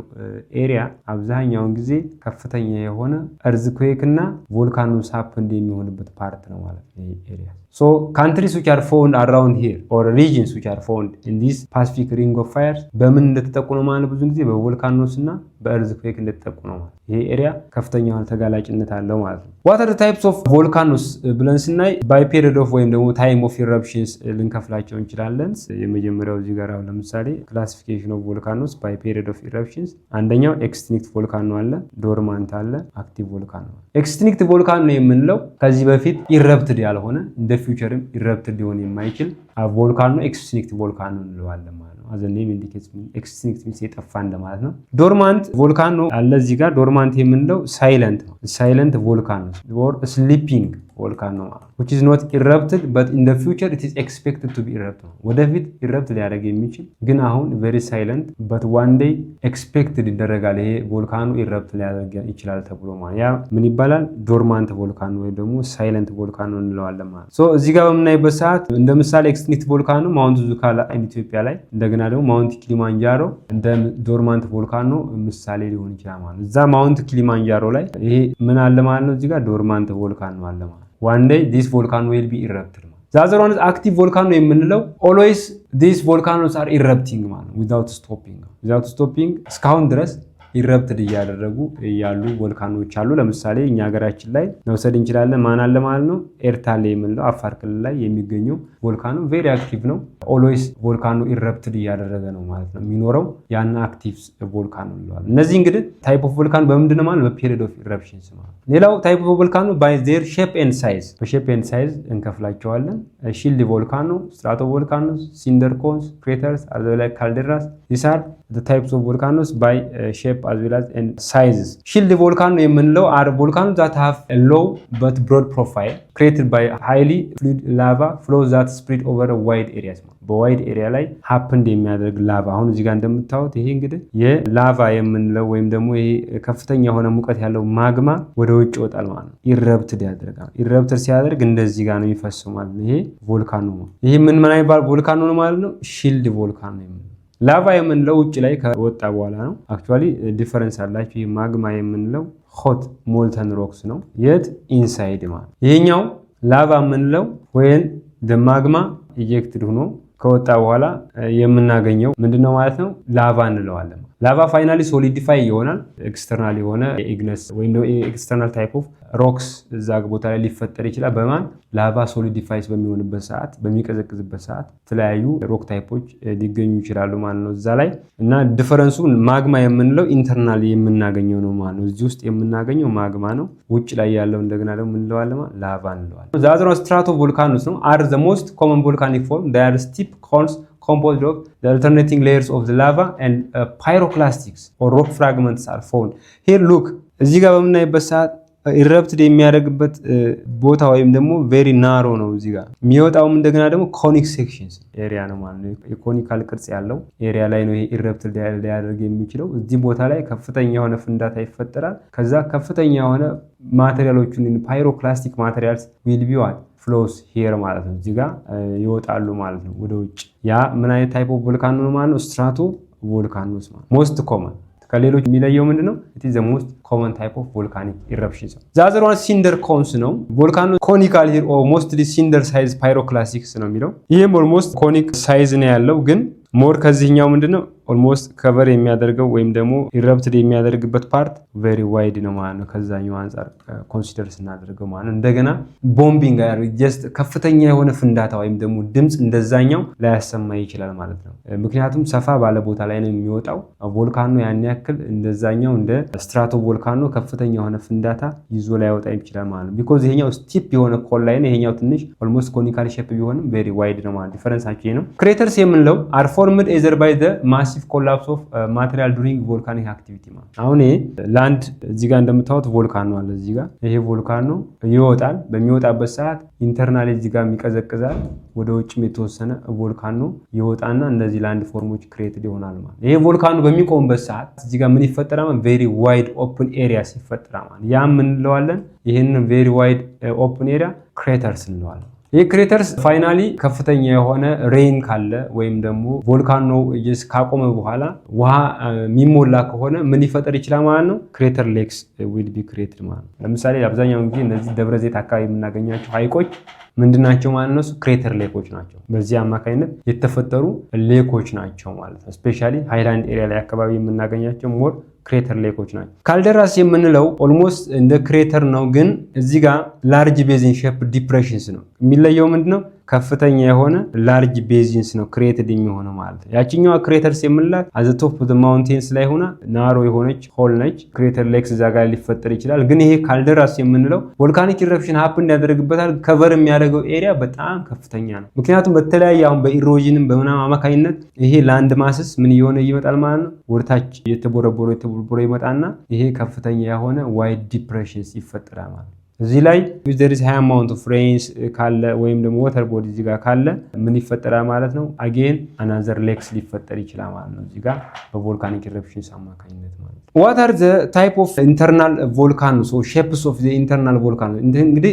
ኤሪያ አብዛኛውን ጊዜ ከፍተኛ የሆነ እርዝኩዌክ እና ቮልካኖስ ሃፕንድ የሚሆንበት ፓርት ነው ማለት ነው ይሄ ኤሪያ። So countries which are found around here or regions which are found in this Pacific Ring of Fires በምን እንደተጠቁ ነው ማለት ብዙ ጊዜ በቮልካኖስ እና በእርዝኩዌክ እንደተጠቁ ነው ማለት። ይሄ ኤሪያ ከፍተኛ የሆነ ተጋላጭነት አለው ማለት ነው። What are the types of volcanoes ብለን ስናይ by period of ወይም ደግሞ time of eruptions ልንከፍላቸው እንችላለን። የመጀመሪያው እዚህ ጋር አሁን ለምሳሌ classification of volcanoes by period of eruptions አንደኛው extinct volcano አለ፣ dormant አለ፣ active volcano። extinct volcano የምንለው ከዚህ በፊት ኢረፕትድ ያልሆነ እንደ ፊውቸርም ኢረፕትድ ሊሆን የማይችል ቮልካኖ ኤክስቲንክት ቮልካኖ እንለዋለን ማለት ነው። አዘ ኔም ኢንዲኬትስ ኤክስቲንክት ሚንስ የጠፋ እንደማለት ነው። ዶርማንት ቮልካኖ አለ እዚህ ጋር። ዶርማንት የምንለው ሳይለንት ነው። ሳይለንት ቮልካኖ ኦር ስሊፒንግ ቮልካኖ which is not erupted but in the future it is expected to be erupted። ወደፊት ኢረፕት ሊያደርግ የሚችል ግን አሁን very silent but one day expected ይደረጋል ይሄ ቮልካኖ ኢረፕት ሊያደርግ ይችላል ተብሎ ማለት ያ ምን ይባላል? ዶርማንት ቮልካኖ ወይ ደግሞ ሳይለንት ቮልካኖ እንለዋለን ማለት። ሶ እዚህ ጋር በምናይበት ሰዓት እንደ ምሳሌ ኤክስቲንክት ቮልካኖ ማውንት ዙካላ ኢትዮጵያ ላይ፣ እንደገና ደግሞ ማውንት ኪሊማንጃሮ እንደ ዶርማንት ቮልካኖ ምሳሌ ሊሆን ይችላል ማለት። እዛ ማውንት ኪሊማንጃሮ ላይ ይሄ ምን አለ ማለት ነው፣ እዚህ ጋር ዶርማንት ቮልካኖ አለ ማለት። one day this volcano will be erupted ማለት። the other one is active volcano የምንለው always these volcanoes are erupting ማለት without stopping እስካሁን ድረስ ኢረፕትድ እያደረጉ ያሉ ቮልካኖች አሉ። ለምሳሌ እኛ ሀገራችን ላይ መውሰድ እንችላለን። ማን አለ ማለት ነው? ኤርታሌ የምንለው አፋር ክልል ላይ የሚገኘው ቮልካኖ ቬሪ አክቲቭ ነው። ኦልዌይስ ቮልካኖ ኢረፕትድ እያደረገ ነው ማለት ነው የሚኖረው። ያን አክቲቭ ቮልካኖ እንለዋለን። እነዚህ እንግዲህ ታይፕ ኦፍ ቮልካኖ በምንድን ነው ማለት በፔሪድ ኦፍ ኢረፕሽንስ ማለት። ሌላው ታይፕ ኦፍ ቮልካኖ ባይ ዜር ሼፕ ኤንድ ሳይዝ፣ በሼፕ ኤንድ ሳይዝ እንከፍላቸዋለን። ሺልድ ቮልካኖ፣ ስትራቶ ቮልካኖስ፣ ሲንደር ኮንስ፣ ክሬተርስ አዝ ዌል አዝ ካልዴራስ these are the types of volcanoes by shape as well as and sizes. Shield volcano የምንለው are volcanoes that have a low but broad profile created by highly fluid lava flows that spread over a wide areas. በዋይድ ኤሪያ ላይ ሀፕንድ የሚያደርግ ላቫ። አሁን እዚህ ጋር እንደምታዩት ይሄ እንግዲህ የላቫ የምንለው ወይም ደግሞ ይሄ ከፍተኛ የሆነ ሙቀት ያለው ማግማ ወደ ውጭ ይወጣል ማለት ነው። ኢረፕትድ ያደርጋል። ኢረፕትድ ሲያደርግ እንደዚህ ጋር ነው የሚፈሰው ማለት ነው። ይሄ ቮልካኖ ነው። ይሄ ምን ይባል ቮልካኖ ነው ማለት ነው? ሺልድ ቮልካኖ የምንለው። ላቫ የምንለው ውጭ ላይ ከወጣ በኋላ ነው። አክቹአሊ ዲፈረንስ አላቸው። ይሄ ማግማ የምንለው ሆት ሞልተን ሮክስ ነው። የት ኢንሳይድ ማለት። ይሄኛው ላቫ የምንለው ወይን ማግማ ኢጀክትድ ሆኖ ከወጣ በኋላ የምናገኘው ምንድነው ማለት ነው? ላቫ እንለዋለን። ላቫ ፋይናሊ ሶሊዲፋይ ይሆናል። ኤክስተርናል የሆነ ኢግነስ ወይም ደግሞ ኤክስተርናል ታይፕ ኦፍ ሮክስ እዛ ቦታ ላይ ሊፈጠር ይችላል። በማን ላቫ ሶሊዲፋይስ በሚሆንበት ሰዓት፣ በሚቀዘቅዝበት ሰዓት የተለያዩ ሮክ ታይፖች ሊገኙ ይችላሉ ማለት ነው እዛ ላይ። እና ዲፈረንሱ ማግማ የምንለው ኢንተርናል የምናገኘው ነው ማለት ነው። እዚህ ውስጥ የምናገኘው ማግማ ነው። ውጭ ላይ ያለው እንደገና ደግሞ እንለዋለን ማለት ላቫ እንለዋለን። ዛዝሮ ስትራቶ ቮልካኖስ ነው are the most common volcanic form. They are steep cones composed of the alternating layers of the lava and pyroclastics or rock fragments are found. Here look, እዚህ ጋር በምናይበት ሰዓት ኢረፕትድ የሚያደርግበት ቦታ ወይም ደግሞ ቬሪ ናሮ ነው። እዚህ ጋር የሚወጣውም እንደገና ደግሞ ኮኒክ ሴክሽንስ ኤሪያ ነው ማለት ነው። የኮኒካል ቅርጽ ያለው ኤሪያ ላይ ነው ይሄ ኢረፕትድ ሊያደርግ የሚችለው። እዚህ ቦታ ላይ ከፍተኛ የሆነ ፍንዳታ ይፈጠራል። ከዛ ከፍተኛ የሆነ ማቴሪያሎቹን ፓይሮክላስቲክ ማቴሪያልስ ዊል ቢ ዋት ፍሎስ ሂር ማለት ነው። እዚህ ጋር ይወጣሉ ማለት ነው ወደ ውጭ። ያ ምን አይነት ታይፕ ኦፍ ቮልካኖ ነው ማለት ነው? ስትራቶ ቮልካኖስ ማለት ሞስት ኮመን ከሌሎች የሚለየው ምንድነው? it is the most common type of volcanic eruptions. the other one cinder cones ነው። volcano conical here or mostly cinder size pyroclastics ነው የሚለው። ይሄም almost conic size ነው ያለው ግን ሞር ከዚህኛው ምንድነው ኦልሞስት ከቨር የሚያደርገው ወይም ደግሞ ኢረፕትድ የሚያደርግበት ፓርት ቬሪ ዋይድ ነው ማለት ነው። ከዛኛው አንጻር ኮንሲደር ስናደርገው ማለት ነው። እንደገና ቦምቢንግ ጀስት ከፍተኛ የሆነ ፍንዳታ ወይም ደግሞ ድምፅ እንደዛኛው ላያሰማ ይችላል ማለት ነው። ምክንያቱም ሰፋ ባለ ቦታ ላይ ነው የሚወጣው። ቮልካኖ ያን ያክል እንደዛኛው እንደ ስትራቶ ቮልካኖ ከፍተኛ የሆነ ፍንዳታ ይዞ ላይወጣ ይችላል ማለት ነው። ቢኮዝ ይሄኛው ስቲፕ የሆነ ኮል ላይ ነው፣ ይሄኛው ትንሽ ኦልሞስት ኮኒካል ሼፕ ቢሆንም ቬሪ ዋይድ ነው ማለት ዲፈረንሳቸው ይሄ ነው። ክሬተርስ የምንለው አር ፎርምድ ኤዘር ባይ ዘ ማሲቭ ኮላፕስ ኦፍ ማቴሪያል ዱሪንግ ቮልካኒክ አክቲቪቲ ማለት አሁን ይሄ ላንድ እዚህ ጋር እንደምታዩት ቮልካኖ አለ። እዚህ ጋር ይሄ ቮልካኖ ይወጣል። በሚወጣበት ሰዓት ኢንተርናል እዚህ ጋር ይቀዘቅዛል። ወደ ውጭም የተወሰነ ቮልካኖ ይወጣና እነዚህ ላንድ ፎርሞች ክሬትድ ይሆናል ማለት ይሄ ቮልካኖ በሚቆምበት ሰዓት እዚህ ጋር ምን ይፈጠራል ማለት ቬሪ ዋይድ ኦፕን ኤሪያስ ይፈጠራል ማለት ያ ምን እንለዋለን? ይሄንን ቬሪ ዋይድ ኦፕን ኤሪያ ክሬተርስ እንለዋለን። ይህ ክሬተርስ ፋይናሊ ከፍተኛ የሆነ ሬን ካለ ወይም ደግሞ ቮልካኖ ካቆመ በኋላ ውሃ የሚሞላ ከሆነ ምን ሊፈጠር ይችላል ማለት ነው? ክሬተር ሌክስ ዊል ቢ ክሬትድ ማለት ነው። ለምሳሌ አብዛኛውን ጊዜ እነዚህ ደብረ ዘይት አካባቢ የምናገኛቸው ሀይቆች ምንድናቸው ማለት ነው? ክሬተር ሌኮች ናቸው። በዚህ አማካኝነት የተፈጠሩ ሌኮች ናቸው ማለት ነው። ስፔሻሊ ሃይላንድ ኤሪያ ላይ አካባቢ የምናገኛቸው ሞር ክሬተር ሌኮች ናቸው። ካልደራስ የምንለው ኦልሞስት እንደ ክሬተር ነው፣ ግን እዚህ ጋር ላርጅ ቤዚን ሼፕ ዲፕሬሽንስ ነው። የሚለየው ምንድነው? ከፍተኛ የሆነ ላርጅ ቤዚንስ ነው ክሬትድ የሚሆነው ማለት ነው። ያችኛዋ ክሬተርስ የምንላት አዘ ቶፕ ኦፍ ዘ ማውንቴንስ ላይ ሆና ናሮ የሆነች ሆል ነች። ክሬተር ሌክስ እዛ ጋር ሊፈጠር ይችላል። ግን ይሄ ካልደራስ የምንለው ቮልካኒክ ኢረፕሽን ሀፕን ያደርግበታል። ከቨር የሚያደርገው ኤሪያ በጣም ከፍተኛ ነው። ምክንያቱም በተለያየ አሁን በኢሮዥንም በምናም አማካኝነት ይሄ ላንድ ማስስ ምን እየሆነ ይመጣል ማለት ነው? ወደታች የተቦረቦረ ይመጣና ይሄ ከፍተኛ የሆነ ዋይድ ዲፕሬሽንስ ይፈጠራል ማለት ነው። እዚህ ላይ there is high amount of rains ካለ ወይም ደግሞ water body እዚህ ጋር ካለ ምን ይፈጠራል ማለት ነው? again another lakes ሊፈጠር ይችላል ማለት ነው። እዚህ ጋር በቮልካኒክ ኢረፕሽንስ አማካኝነት ማለት ነው። what are the type of internal volcanoes or shapes of the internal volcano? እንግዲህ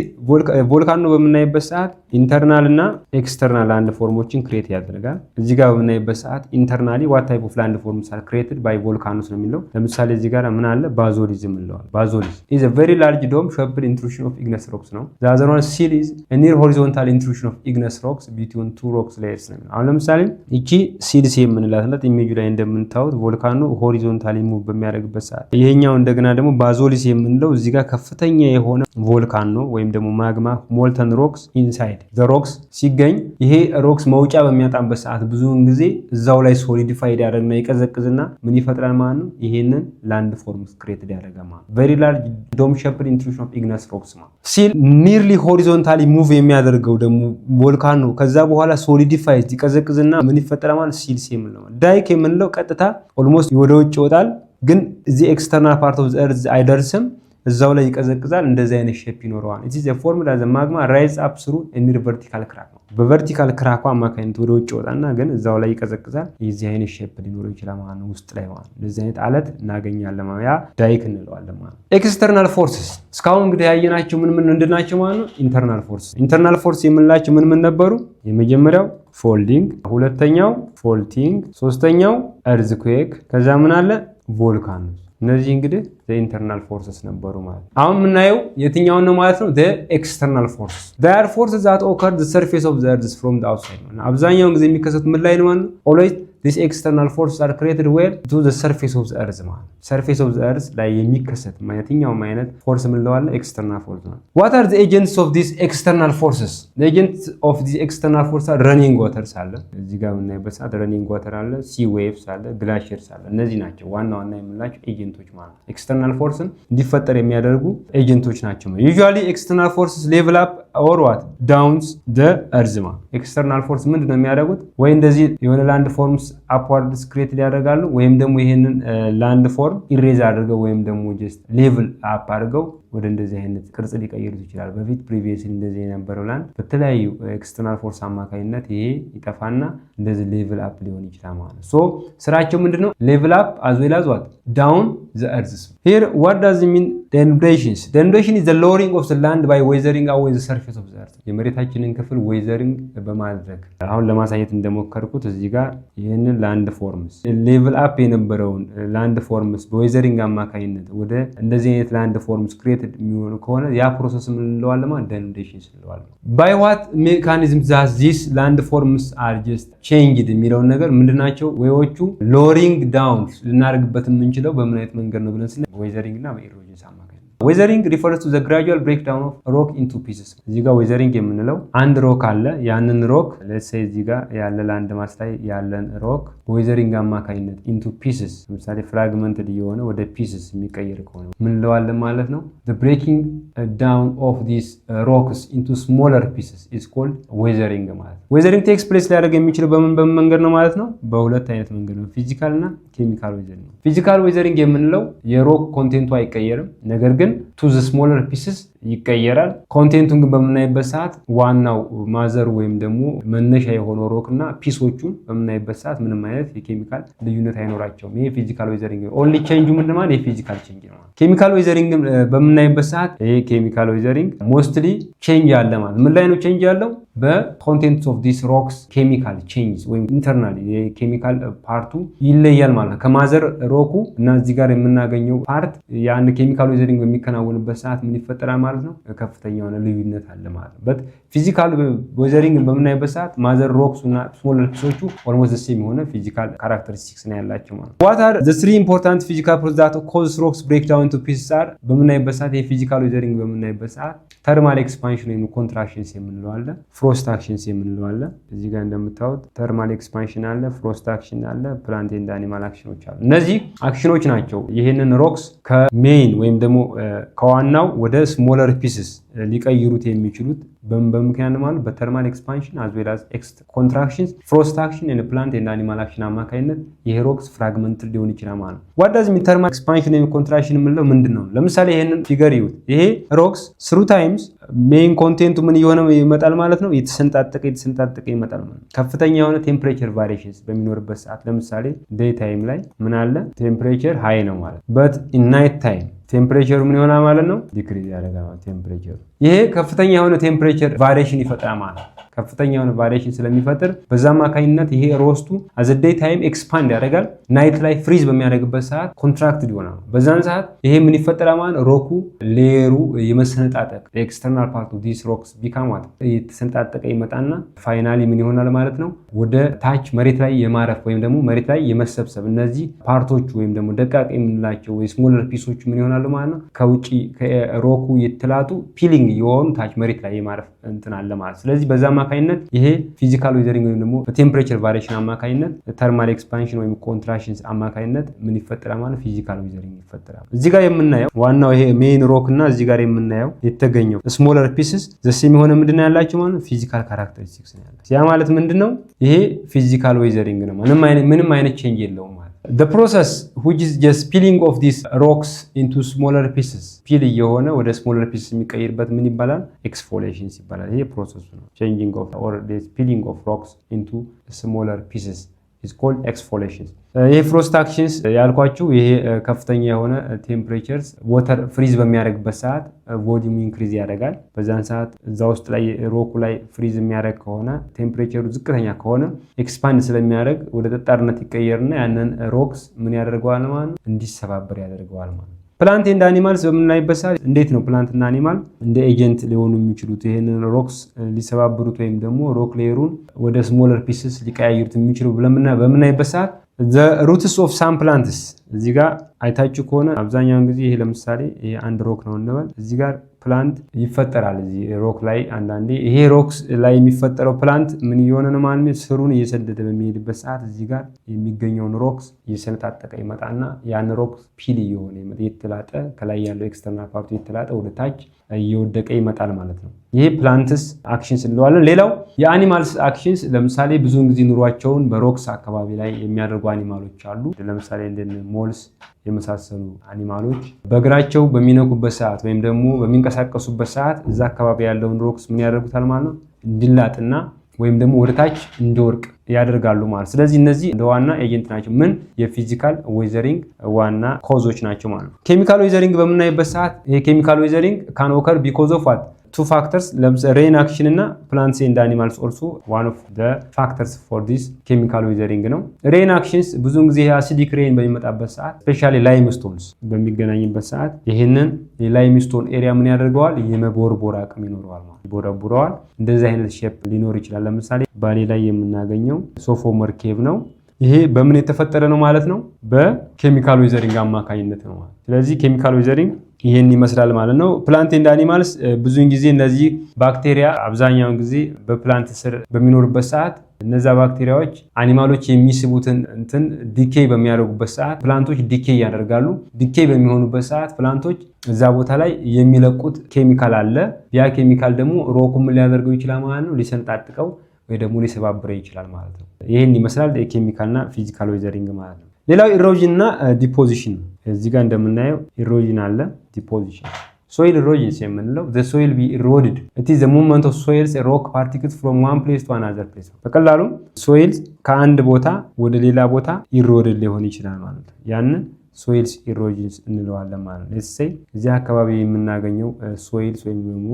ቮልካኖ በምናይበት ሰዓት ኢንተርናል እና ኤክስተርናል ላንድ ፎርሞችን ክሬት ያደርጋል። እዚህ ጋር በምናይበት ሰዓት ኢንተርናሊ what type of land forms are created by volcanoes ነው የሚለው። ለምሳሌ እዚህ ጋር ምን አለ? ባዞሊዝም እንለዋል። ባዞሊዝም is a very large dome shaped intrusion of igneous rocks ነው። the other one seal is a near horizontal intrusion of igneous rocks between two rocks layers ነው። አሁን ለምሳሌ እቺ ሲልስ የምንላት ናት። ኢሜጁ ላይ እንደምታዩት ቮልካኖ ሆሪዞንታሊ ሙቭ በሚያደርግበት ሰዓት፣ ይሄኛው እንደገና ደግሞ ባዞሊስ የምንለው እዚህ ጋር ከፍተኛ የሆነ ቮልካኖ ወይም ደግሞ ማግማ ሞልተን ሮክስ ኢንሳይድ ዘ ሮክስ ሲገኝ፣ ይሄ ሮክስ መውጫ በሚያጣበት ሰዓት ብዙውን ጊዜ እዛው ላይ ሶሊዲፋይድ ያደርግና ይቀዘቅዝና ምን ይፈጥራል ማለት ነው? ይሄንን ላንድ ፎርምስ ክሬትድ ያደርጋል ማለት ነው። very large dome shaped intrusion of igneous rocks ሲል ኒርሊ ሆሪዞንታሊ ሙቭ የሚያደርገው ደግሞ ቮልካኖ ከዛ በኋላ ሶሊዲፋይድ ይቀዘቅዝና ምን ይፈጠራል ማለት ሲልስ የምንለው። ዳይክ የምንለው ቀጥታ ኦልሞስት ወደ ውጭ ይወጣል፣ ግን እዚህ ኤክስተርናል ፓርት ኦፍ ዘ እርዝ አይደርስም፣ እዛው ላይ ይቀዘቅዛል። እንደዚህ አይነት ሼፕ ይኖረዋል። it is a form that the magma rise up through a near vertical crack ነው። በቨርቲካል ክራኩ አማካኝነት ወደ ውጭ ይወጣና ግን እዛው ላይ ይቀዘቅዛል። የዚህ አይነት ሼፕ ሊኖረው ይችላል ማለት ነው። ውስጥ ላይ ማለት እንደዚህ አይነት አለት እናገኛለን ማለት ያ ዳይክ እንለዋለን ማለት ነው። ኤክስተርናል ፎርስስ እስካሁን እንግዲህ ያየናቸው ምን እንድናቸው ማለት ነው? ኢንተርናል ፎርስ። ኢንተርናል ፎርስ የምንላቸው ምን ነበሩ? የመጀመሪያው ፎልዲንግ፣ ሁለተኛው ፎልቲንግ፣ ሶስተኛው እርዝኩዌክ፣ ከዛ ምን አለ? ቮልካኖ። እነዚህ እንግዲህ ኢንተርናል ፎርስስ ነበሩ ማለት ነው። አሁን የምናየው የትኛውን ነው ማለት ነው? ኤክስተርናል ፎርስስ they are forces that occur the surface of the earth from the outside ነው። አብዛኛውን ጊዜ የሚከሰቱት ምን ላይ ነው ማለት ነው? always these external forces are created where to the surface of the earth ማለት ነው። surface of the earth ላይ የሚከሰት የትኛውም አይነት ፎርስ ምን ለዋለ? ኤክስተርናል ፎርስ ነው። what are the agents of these external forces? the agents of these external forces are running waters አለ። እዚህ ጋር የምናይበት ሰዓት running water አለ፣ sea waves አለ፣ glaciers አለ። እነዚህ ናቸው ዋና የምንላቸው ኤጀንቶች ማለት ነው። ኤክስተርናል ፎርስን እንዲፈጠር የሚያደርጉ ኤጀንቶች ናቸው። usually external forces level up or what downs the earth ማለት ኤክስተርናል ፎርስ ምንድነው የሚያደርጉት? ወይ እንደዚህ የሆነ ላንድ ፎርምስ አፕዋርድስ ክሬት ሊያደርጋሉ፣ ወይም ደግሞ ይሄንን ላንድ ፎርም ኢሬዝ አድርገው ወይም ደግሞ ጀስት ሌቭል አፕ አድርገው ወደ እንደዚህ አይነት ቅርጽ ሊቀይሩት ይችላል። በፊት ፕሪቪየስሊ እንደዚህ የነበረው ላንድ በተለያዩ ኤክስተርናል ፎርስ አማካኝነት ይሄ ይጠፋና እንደዚህ ሌቭል አፕ ሊሆን ይችላል ማለት ነው። ሶ ስራቸው ምንድነው? ሌቭል አፕ as well as what down the earth. Here what does it mean? Denudation. Denudation is the lowering of the land by weathering away the surface of the earth. የመሬታችንን ክፍል ዌዘሪንግ በማድረግ አሁን ለማሳየት እንደሞከርኩት እዚህ ጋር ይሄንን ላንድ ፎርምስ ሌቭል አፕ የነበረውን ላንድ ፎርምስ በዌዘሪንግ አማካኝነት ወደ እንደዚህ አይነት ላንድ ፎርምስ ክሬት አክቲቬትድ የሚሆን ከሆነ ያ ፕሮሰስ ምን እንለዋለን ማለት ደኑዴሽን እንለዋለን። ባይ ዋት ሜካኒዝም ዛት ዚስ ላንድ ፎርምስ አር ጀስት ቼንጅድ የሚለውን ነገር ምንድናቸው ወይዎቹ ሎሪንግ ዳውን ልናደርግበት የምንችለው በምን አይነት መንገድ ነው ብለን ስናይ ዌዘሪንግ እና በኢሮዥን አማካኝነት። ዌዘሪንግ refers to the gradual breakdown of rock into pieces። እዚህ ጋር ዌዘሪንግ የምንለው አንድ ሮክ አለ። ያንን ሮክ let's say እዚህ ጋር ያለ ላንድ ማስ ላይ ያለን ሮክ በዌዘሪንግ አማካኝነት into pieces ለምሳሌ ፍራግመንትድ የሆነ ወደ pieces የሚቀየር ከሆነ ምን እንለዋለን ማለት ነው? the breaking down of these rocks into smaller pieces is called weathering ማለት ነው። ዌዘሪንግ takes place ሊያደርግ የሚችለው በምን መንገድ ነው ማለት ነው? በሁለት አይነት መንገድ ነው፣ ፊዚካል እና ኬሚካል ዌዘሪንግ። ፊዚካል ዌዘሪንግ የምንለው የሮክ ኮንቴንቱ አይቀየርም፣ ነገር ግን to the smaller pieces ይቀየራል። ኮንቴንቱን ግን በምናይበት ሰዓት ዋናው ማዘር ወይም ደግሞ መነሻ የሆነው ሮክ እና ፒሶቹን በምናይበት ሰዓት ምንም አይነት የኬሚካል ልዩነት አይኖራቸውም። ይሄ ፊዚካል ዌዘሪንግ ነው። ኦንሊ ቼንጁ ምንድን ማለት የፊዚካል ቼንጅ ነው። ኬሚካል ዌዘሪንግ በምናይበት ሰዓት ይሄ ኬሚካል ዌዘሪንግ ሞስትሊ ቼንጅ አለ ማለት ምን ላይ ነው ቼንጅ ያለው? በኮንቴንትስ ኦፍ ዲስ ሮክስ ኬሚካል ቼንጅ ወይም ኢንተርናሊ የኬሚካል ፓርቱ ይለያል ማለት ነው። ከማዘር ሮኩ እና እዚህ ጋር የምናገኘው ፓርት ያን ኬሚካል ዌዘሪንግ በሚከናወንበት ሰዓት ምን ይፈጠራል ማለት ነው? ከፍተኛ የሆነ ልዩነት አለ ማለት ነው። በት ፊዚካል ዌዘሪንግ በምናይበት ሰዓት ማዘር ሮክስ እና ስሞለር ፒሶቹ ኦልሞስት ዘ ሴም የሆነ ፊዚካል ካራክተሪስቲክስ ነው ያላቸው ማለት ነው። ዋት አር ዘ ትሪ ኢምፖርታንት ፊዚካል ፕሮሰስ ዛት ኮዝ ሮክስ ብሬክ ዳውን ኢንቱ ፒስስ አር በምናይበት ሰዓት የፊዚካል ዌዘሪንግ በምናይበት ሰዓት ተርማል ኤክስፓንሽን ወይም ኮንትራክሽንስ የምንለው አለ፣ ፍሮስት አክሽንስ የምንለው አለ። እዚህ ጋር እንደምታዩት ተርማል ኤክስፓንሽን አለ፣ ፍሮስት አክሽን አለ፣ ፕላንት ኤንድ አኒማል አክሽኖች አሉ። እነዚህ አክሽኖች ናቸው ይህንን ሮክስ ከሜይን ወይም ደግሞ ከዋናው ወደ ስሞለር ፒስስ ሊቀይሩት የሚችሉት በምክንያት ማለት በተርማል ኤክስፓንሽን as well as ኮንትራክሽንስ ፍሮስት አክሽን እና ፕላንት ኤንድ አኒማል አክሽን አማካኝነት ይሄ ሮክስ ፍራግመንት ሊሆን ይችላል ማለት ነው። what does mean ተርማል ኤክስፓንሽን እና ኮንትራክሽን የምንለው ምንድነው? ለምሳሌ ይሄንን ፊገር ይዩት። ይሄ ሮክስ ስሩ ታይምስ ሜይን ኮንቴንቱ ምን እየሆነ ይመጣል ማለት ነው? የተሰንጣጠቀ ይመጣል ማለት ነው። ከፍተኛ የሆነ ቴምፕሬቸር ቫሪዬሽንስ በሚኖርበት ሰዓት ለምሳሌ ዴይ ታይም ላይ ምን አለ? ቴምፕሬቸር ሃይ ነው ማለት but in night time ቴምፕሬቸሩ ምን ይሆናል ማለት ነው? ዲክሪዝ ያደርጋል ቴምፕሬቸሩ። ይሄ ከፍተኛ የሆነ ቴምፕሬቸር ቫሪዬሽን ይፈጥራል ማለት ነው። ከፍተኛ የሆነ ቫሪዬሽን ስለሚፈጥር በዛ አማካኝነት ይሄ ሮስቱ አዘ ዴይ ታይም ኤክስፓንድ ያደርጋል። ናይት ላይ ፍሪዝ በሚያደርግበት ሰዓት ኮንትራክትድ ይሆናል። በዛን ሰዓት ይሄ ምን ይፈጠራል ማለት ነው? ሮኩ ሌየሩ የመሰነጣጠቅ ኤክስተርናል ፓርት ኦፍ ዲስ ሮክስ ቢካም የተሰነጣጠቀ ይመጣና ፋይናሊ ምን ይሆናል ማለት ነው? ወደ ታች መሬት ላይ የማረፍ ወይም ደግሞ መሬት ላይ የመሰብሰብ እነዚህ ፓርቶች ወይም ደግሞ ደቃቅ የምንላቸው ወይ ስሞለር ፒሶች ምን ይሆናሉ ማለት ነው? ከውጪ ከሮኩ የተላጡ ፒሊንግ የሆኑ ታች መሬት ላይ የማረፍ እንትን አለ ማለት። ስለዚህ በዛ አማካኝነት ይሄ ፊዚካል ዌዘሪንግ ወይም ደግሞ በቴምፕሬቸር ቫሪዬሽን አማካኝነት ተርማል ኤክስፓንሽን ወይም ኮንትራክሽንስ አማካኝነት ምን ይፈጠራል ማለት ፊዚካል ዌዘሪንግ ይፈጠራል። እዚህ ጋር የምናየው ዋናው ይሄ ሜይን ሮክ እና እዚህ ጋር የምናየው የተገኘው ስሞለር ፒስስ ዘሴም የሆነ ምንድነው ያላቸው ማለት ፊዚካል ካራክተሪስቲክስ ነው ያላቸው። ያ ማለት ምንድነው? ይሄ ፊዚካል ዌዘሪንግ ነው። ምንም አይነት ቼንጅ የለውም ማለት። The process which is just peeling of these rocks into smaller pieces ፒል እየሆነ ወደ smaller pieces የሚቀይርበት ምን ይባላል? ኤክስፎሊዬሽን ይባላል። ይሄ ፕሮሰሱ ነው። changing of or the peeling of rocks into smaller pieces is called exfoliation። ይሄ ፍሮስት አክሽንስ ያልኳችሁ ይሄ ከፍተኛ የሆነ ቴምፕሬቸርስ ዋተር ፍሪዝ በሚያደርግበት ሰዓት ቮሊዩም ኢንክሪዝ ያደርጋል። በዛን ሰዓት እዛ ውስጥ ላይ ሮኩ ላይ ፍሪዝ የሚያደርግ ከሆነ ቴምፕሬቸሩ ዝቅተኛ ከሆነ ኤክስፓንድ ስለሚያደርግ ወደ ጠጣርነት ይቀየርና ያንን ሮክስ ምን ያደርገዋል ማለት ነው? እንዲሰባበር ያደርገዋል ማለት ነው። ፕላንት ኤንድ አኒማልስ በምናይበት ሰዓት እንዴት ነው ፕላንት እና አኒማል እንደ ኤጀንት ሊሆኑ የሚችሉት ይሄንን ሮክስ ሊሰባብሩት ወይም ደግሞ ሮክ ሌየሩን ወደ ስሞለር ፒስስ ሊቀያይሩት የሚችሉ በምናይበት ሰዓት the roots of some plants እዚህ ጋር አይታችሁ ከሆነ አብዛኛውን ጊዜ ይሄ ለምሳሌ ይሄ አንድ ሮክ ነው እንበል። እዚህ ጋር ፕላንት ይፈጠራል እዚህ ሮክ ላይ። አንዳንዴ ይሄ ሮክስ ላይ የሚፈጠረው ፕላንት ምን እየሆነ ነው ማለት ነው? ስሩን እየሰደደ በሚሄድበት ሰዓት እዚህ ጋር የሚገኘውን ሮክስ እየሰነጣጠቀ ይመጣና ያን ሮክስ ፒል እየሆነ የተላጠ ከላይ ያለው ኤክስተርናል ፓርቱ የተላጠ ወደ ታች እየወደቀ ይመጣል ማለት ነው። ይሄ ፕላንትስ አክሽንስ እንለዋለን። ሌላው የአኒማልስ አክሽንስ ለምሳሌ ብዙውን ጊዜ ኑሯቸውን በሮክስ አካባቢ ላይ የሚያደርጉ አኒማሎች አሉ። ለምሳሌ እንደነ ሞልስ የመሳሰሉ አኒማሎች በእግራቸው በሚነኩበት ሰዓት ወይም ደግሞ በሚንቀሳቀሱበት ሰዓት እዛ አካባቢ ያለውን ሮክስ ምን ያደርጉታል ማለት ነው? እንዲላጥና ወይም ደግሞ ወደታች እንዲወርቅ ያደርጋሉ ማለት። ስለዚህ እነዚህ እንደ ዋና ኤጀንት ናቸው። ምን የፊዚካል ዌዘሪንግ ዋና ኮዞች ናቸው ማለት ነው። ኬሚካል ዌዘሪንግ በምናይበት ሰዓት ይሄ ኬሚካል ዌዘሪንግ ካን ኦከር ቢኮዝ ኦፍ ዋት two factors rain action እና plants and animals also one of the factors for this chemical weathering ነው። rain actions ብዙውን ጊዜ acidic rain በሚመጣበት ሰዓት especially limestone በሚገናኝበት ሰዓት ይሄንን የላይምስቶን ኤሪያ ምን ያደርገዋል? የመቦርቦር አቅም ይኖረዋል ማለት ይቦረቡረዋል። እንደዚህ አይነት ሼፕ ሊኖር ይችላል። ለምሳሌ ባሌ ላይ የምናገኘው ሶፎመር ኬቭ ነው። ይሄ በምን የተፈጠረ ነው ማለት ነው? በኬሚካል ዌዘሪንግ አማካኝነት ነው ማለት። ስለዚህ ኬሚካል ዌዘሪንግ ይሄን ይመስላል ማለት ነው። ፕላንት ኤንድ አኒማልስ ብዙውን ጊዜ እነዚህ ባክቴሪያ አብዛኛውን ጊዜ በፕላንት ስር በሚኖርበት ሰዓት እነዛ ባክቴሪያዎች አኒማሎች የሚስቡትን እንትን ዲኬይ በሚያደርጉበት ሰዓት ፕላንቶች ዲኬይ ያደርጋሉ። ዲኬይ በሚሆኑበት ሰዓት ፕላንቶች እዛ ቦታ ላይ የሚለቁት ኬሚካል አለ። ያ ኬሚካል ደግሞ ሮኩም ሊያደርገው ይችላል ማለት ነው። ሊሰንጣጥቀው ወይ ደግሞ ሊሰባብረው ይችላል ማለት ነው። ይሄን ይመስላል የኬሚካልና ፊዚካል ዌዘሪንግ ማለት ነው። ሌላው ኢሮዥን እና ዲፖዚሽን ነው። እዚህ ጋር እንደምናየው ኢሮዥን አለ፣ ዲፖዚሽን። ሶይል ኢሮዥን የምንለው the soil be eroded it is the movement of soils rock particles from one place to another place። በቀላሉ ሶይል ከአንድ ቦታ ወደ ሌላ ቦታ ኢሮድድ ሊሆን ይችላል ማለት ነው። ያን ሶይልስ ኢሮዥንስ እንለዋለን ማለት ነው። let's say እዚህ አካባቢ የምናገኘው ሶይልስ ወይም ደግሞ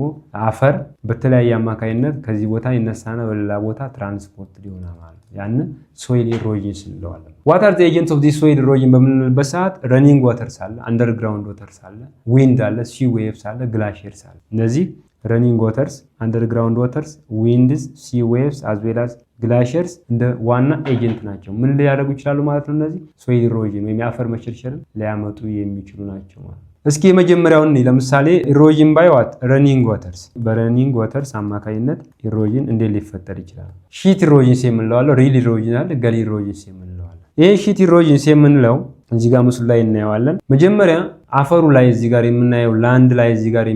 አፈር በተለያየ አማካይነት ከዚህ ቦታ ይነሳና በሌላ ቦታ ትራንስፖርት ሊሆናል ማለት ነው። ያን ሶይል ኢሮዥንስ እንለዋለን። what are the agents of this soil erosion በምንልበት ሰዓት ረኒንግ ዋተርስ አለ፣ አንደርግራውንድ ዋተርስ አለ፣ ዊንድ አለ፣ ሲ ዌቭስ አለ፣ ግላሺየርስ አለ። እነዚህ ረኒንግ ዋተርስ፣ አንደርግራውንድ ዋተርስ፣ ዊንድስ፣ ሲ ዌቭስ አዝ ዌል አዝ ግላሺየርስ እንደ ዋና ኤጀንት ናቸው። ምን ሊያደርጉ ይችላሉ ማለት ነው? እነዚህ ሶይል ኢሮዥን ወይም የአፈር መሸርሸርን ሊያመጡ የሚችሉ ናቸው ማለት ነው። እስኪ የመጀመሪያውን ለምሳሌ ኢሮዥን ባይ ዋት ረኒንግ ዋተርስ። በረኒንግ ዋተርስ አማካይነት ኢሮዥን እንዴት ሊፈጠር ይችላል? ሺት ኢሮዥንስ የምንለው አለ፣ ሪል ኢሮዥን አለ፣ ገሊ ኢሮዥንስ የምንለው አለ። ይሄ ሺት ኢሮዥንስ የምንለው እዚህ ጋር ምስሉ ላይ እናየዋለን። መጀመሪያ አፈሩ ላይ እዚህ ጋር የምናየው ላንድ ላይ እዚህ ጋር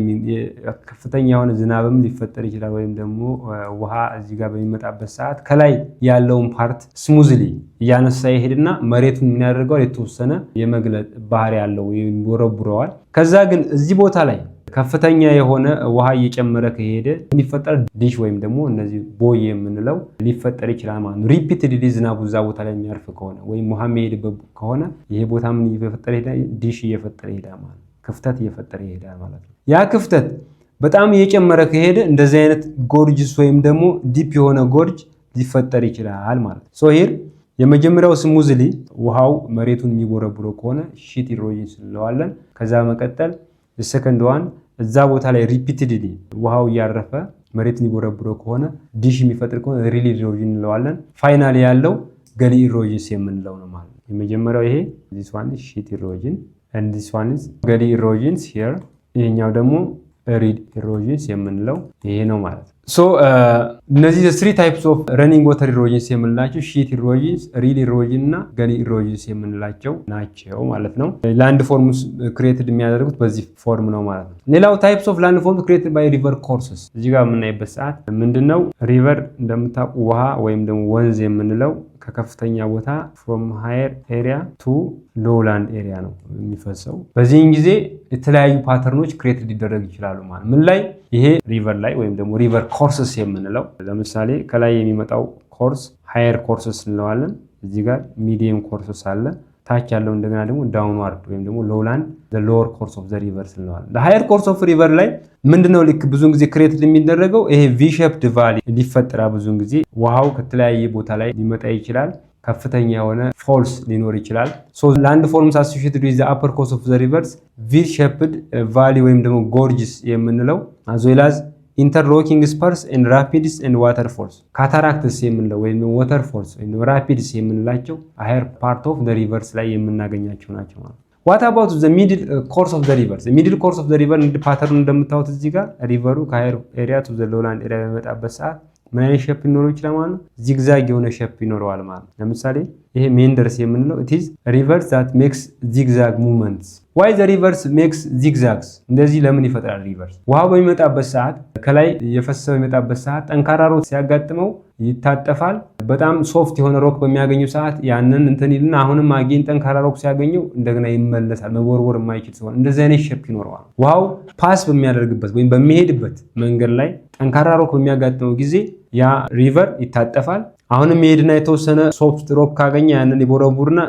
ከፍተኛ የሆነ ዝናብም ሊፈጠር ይችላል። ወይም ደግሞ ውሃ እዚህ ጋር በሚመጣበት ሰዓት ከላይ ያለውን ፓርት ስሙዝሊ እያነሳ ይሄድና መሬቱን ምን ያደርገዋል? የተወሰነ የመግለጥ ባህሪ ያለው ይቦረቡረዋል። ከዛ ግን እዚህ ቦታ ላይ ከፍተኛ የሆነ ውሃ እየጨመረ ከሄደ የሚፈጠር ዲሽ ወይም ደግሞ እነዚህ ቦይ የምንለው ሊፈጠር ይችላል ማለት ነው። ሪፒትድሊ ዝናቡ እዛ ቦታ ላይ የሚያርፍ ከሆነ ወይም ውሃ የሚሄድበት ከሆነ ይሄ ቦታ ምን እየፈጠረ ይሄዳል? ዲሽ እየፈጠረ ይሄዳል ማለት ነው። ክፍተት እየፈጠረ ይሄዳል ማለት ነው። ያ ክፍተት በጣም እየጨመረ ከሄደ እንደዚህ አይነት ጎርጅስ ወይም ደግሞ ዲፕ የሆነ ጎርጅ ሊፈጠር ይችላል ማለት ነው። ሶ ሂር የመጀመሪያው ስሙዝሊ ውሃው መሬቱን የሚቦረብረው ከሆነ ሺት ኢሮዥንስ እንለዋለን። ከዛ መቀጠል ሰከንድ ዋን እዛ ቦታ ላይ ሪፒትድሊ ውሃው እያረፈ መሬትን ይቦረብረው ከሆነ ዲሽ የሚፈጥር ከሆነ ሪል ኢሮዥን እንለዋለን። ፋይናሊ ያለው ገሊ ኢሮዥንስ የምንለው ነው ማለት ነው። የመጀመሪያው ይሄ this one is sheet erosion and this one is ገሊ ኢሮዥንስ here። ይሄኛው ደግሞ ሪል ኢሮዥንስ የምንለው ይሄ ነው ማለት ነው። ሶ እነዚህ the three types of running water erosions የምንላቸው sheet erosions፣ real erosion እና gully erosions የምንላቸው ናቸው ማለት ነው። ላንድ ፎርምስ ክሬትድ የሚያደርጉት በዚህ ፎርም ነው ማለት ነው። ሌላው types of land forms created by river courses እዚህ ጋር የምናይበት ሰዓት ምንድነው? ሪቨር እንደምታውቁ ውሃ ወይም ደግሞ ወንዝ የምንለው ከከፍተኛ ቦታ from higher area to lowland area ነው የሚፈሰው። በዚህን ጊዜ የተለያዩ ፓተርኖች ክሬት ሊደረግ ይችላሉ ማለት ምን ላይ? ይሄ ሪቨር ላይ ወይም ደግሞ ሪቨር ኮርስስ የምንለው ለምሳሌ ከላይ የሚመጣው ኮርስ ሃየር ኮርስስ እንለዋለን። እዚህ ጋር ሚዲየም ኮርስስ አለ። ታች ያለው እንደገና ደግሞ ዳውንዋርድ ወይም ደግሞ ሎውላንድ the lower course of the river እንለዋለን። the higher course of river ላይ ምንድነው ልክ ብዙውን ጊዜ ክሬት የሚደረገው ይሄ v shaped valley ሊፈጠራ ብዙውን ጊዜ ውሃው ከተለያየ ቦታ ላይ ሊመጣ ይችላል። ከፍተኛ የሆነ ፎልስ ሊኖር ይችላል። so land forms associated with the upper course of the rivers v shaped valley ወይም ደግሞ gorges የምንለው as well as interlocking spurs and rapids and waterfalls cataracts የምንለው ወይም waterfalls ወይም rapids የምንላቸው higher part of the rivers ላይ የምናገኛቸው ናቸው ማለት ነው። what about the middle course of the rivers? the middle course of the river እንደ ፓተርኑ እንደምታዩት እዚህ ጋር ሪቨሩ ከሃየር ኤሪያ to the lowland ኤሪያ በመጣበት ሰዓት ምን አይነት ሼፕ ሊኖረው ይችላል ማለት ነው? ዚግዛግ የሆነ ሼፕ ይኖረዋል ማለት ነው። ለምሳሌ ይሄ ሜንደርስ የምንለው it is rivers that makes zigzag movements ዋይ ዘ ሪቨርስ ሜክስ ዚግዛግስ እንደዚህ ለምን ይፈጥራል? ሪቨርስ ውሃው በሚመጣበት ሰዓት ከላይ የፈሰሰው በሚመጣበት ሰዓት ጠንካራ ሮክ ሲያጋጥመው ይታጠፋል። በጣም ሶፍት የሆነ ሮክ በሚያገኙ ሰዓት ያንን እንትን ይልና አሁንም አጌን ጠንካራ ሮክ ሲያገኘው እንደገና ይመለሳል። መቦርቦር የማይችል ሲሆን እንደዚህ አይነት ሼፕ ይኖረዋል። ውሃው ፓስ በሚያደርግበት ወይም በሚሄድበት መንገድ ላይ ጠንካራ ሮክ በሚያጋጥመው ጊዜ ያ ሪቨር ይታጠፋል። አሁንም የሄድና የተወሰነ ሶፍት ሮክ ካገኘ ያንን ይቦረቡርና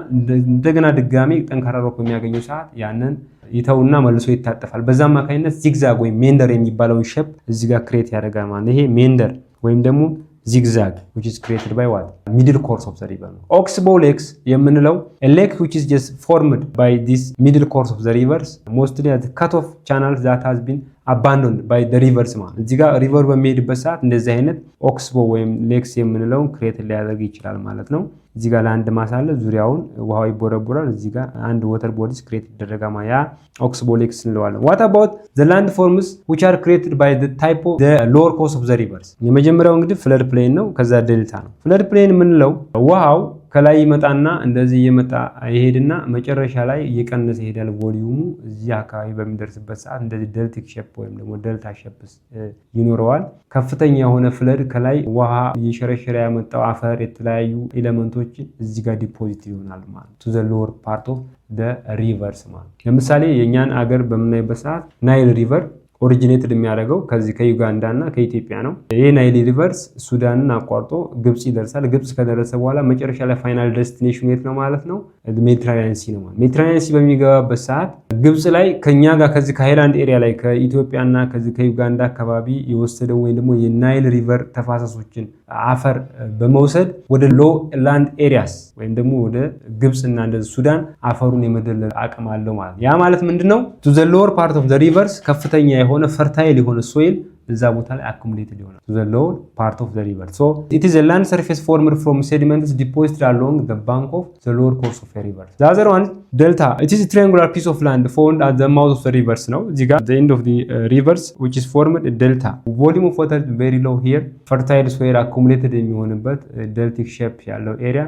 እንደገና ድጋሚ ጠንካራ ሮክ በሚያገኘው ሰዓት ያንን ይተውና መልሶ ይታጠፋል። በዛ አማካኝነት ዚግዛግ ወይም ሜንደር የሚባለውን ሼፕ እዚህ ጋር ክሬት ያደርጋል ማለት ነው። ይሄ ሜንደር ወይም ደግሞ zigzag which is created by what? Middle course of the river. Oxbow lakes የምንለው a lake which is just formed by this middle course of the rivers mostly at cut off channels that has been abandoned by the rivers ማለት እዚህ ጋር ሪቨር በሚሄድበት ሰዓት እንደዚህ አይነት ኦክስቦ ወይም ሌክስ የምንለውን ክሬት ሊያደርግ ይችላል ማለት ነው። እዚህ ጋር ለአንድ ማሳ አለ፣ ዙሪያውን ውሃው ይቦረቦራል። እዚህ ጋር አንድ ወተር ቦዲስ ክሬት ይደረጋል ማለት ያ ኦክስቦ ሌክስ እንለዋለን። what about the land forms which are created by the type of the lower course of the rivers? የመጀመሪያው እንግዲህ ፍለድ ፕሌን ነው። ከዛ ዴልታ ነው። ፍለድ ፕሌን የምንለው ውሃው ከላይ ይመጣና እንደዚህ እየመጣ ይሄድና መጨረሻ ላይ እየቀነሰ ይሄዳል ቮሊዩሙ። እዚህ አካባቢ በሚደርስበት ሰዓት እንደዚህ ዴልቲክ ሼፕ ወይም ደግሞ ዴልታ ሼፕስ ይኖረዋል። ከፍተኛ የሆነ ፍለድ ከላይ ውሃ እየሸረሸረ ያመጣው አፈር የተለያዩ ኤሌመንቶች እዚህ ጋር ዲፖዚት ይሆናል ማለት ቱ ዘ ሎወር ፓርት ኦፍ ዘ ሪቨርስ ማለት። ለምሳሌ የኛን አገር በምናይበት ሰዓት ናይል ሪቨር ኦሪጂኔትድ የሚያደርገው ከዚህ ከዩጋንዳ እና ከኢትዮጵያ ነው። ይሄ ናይል ሪቨርስ ሱዳንን አቋርጦ ግብጽ ይደርሳል። ግብጽ ከደረሰ በኋላ መጨረሻ ላይ ፋይናል ዴስቲኔሽኑ የት ነው ማለት ነው? ሜዲትራኒያን ሲ ነው ማለት። ሜዲትራኒያን ሲ በሚገባበት ሰዓት ግብጽ ላይ ከኛ ጋር ከዚህ ከሃይላንድ ኤሪያ ላይ ከኢትዮጵያና ከዚህ ከዩጋንዳ አካባቢ የወሰደው ወይም ደግሞ የናይል ሪቨር ተፋሰሶችን አፈር በመውሰድ ወደ ሎ ላንድ ኤሪያስ ወይም ደግሞ ወደ ግብጽና እንደዚህ ሱዳን አፈሩን የመደለል አቅም አለው ማለት። ያ ማለት ምንድነው? ቱ ዘ ሎወር ፓርት ኦፍ ዘ ሪቨርስ ከፍተኛ የሆነ ፈርታይል የሆነ ሶይል እዛ ቦታ ላይ አኩሙሌትድ ይሆናል to the lower part of the river. So it is a land surface formed from sediments deposited along the bank of the lower course of a river. The other one delta, it is a triangular piece of land formed at the mouth of the rivers now. The end of the rivers which is formed a delta. Volume of water very low here. Fertile soil accumulated የሚሆንበት deltic shape ያለው area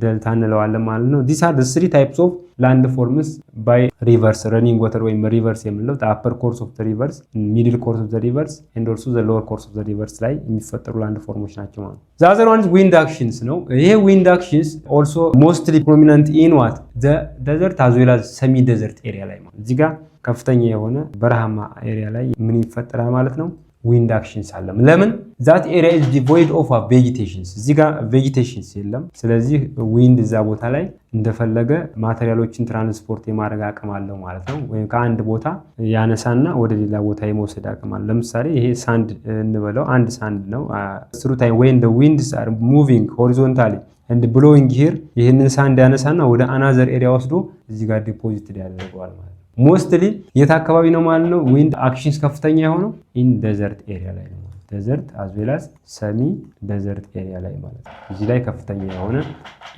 delta እንለዋለን ማለት ነው። These are the three types of land forms by rivers, running water ወይም rivers የምንለው the upper course of the rivers, middle course of the rivers and also the lower course of the rivers ላይ የሚፈጠሩ land forms ናቸው ማለት ነው። The other one is wind actions ነው። ይሄ wind actions also mostly prominent in what? The desert as well as semi desert area ላይ ማለት እዚህ ጋር ከፍተኛ የሆነ በረሃማ ኤሪያ ላይ ምን ይፈጠራል ማለት ነው? ዊንድ አክሽንስ አለ። ለምን? that area is devoid of vegetations እዚህ ጋር ቬጂቴሽንስ የለም። ስለዚህ ዊንድ እዛ ቦታ ላይ እንደፈለገ ማቴሪያሎችን ትራንስፖርት የማድረግ አቅም አለው ማለት ነው። ወይም ከአንድ ቦታ ያነሳና ወደ ሌላ ቦታ የመውሰድ አቅም አለው። ለምሳሌ ይሄ ሳንድ እንበለው አንድ ሳንድ ነው። through time when the winds are moving horizontally and blowing here ይሄንን ሳንድ ያነሳና ወደ አናዘር ኤሪያ ወስዶ እዚህ ጋር ዲፖዚት ያደርገዋል ማለት ነው። ሞስትሊ የት አካባቢ ነው ማለት ነው ዊንድ አክሽንስ ከፍተኛ የሆነው ኢን ዴዘርት ኤሪያ ላይ ነው። ዴዘርት አዝ ዌል አዝ ሰሚ ዴዘርት ኤሪያ ላይ ማለት ነው። እዚህ ላይ ከፍተኛ የሆነ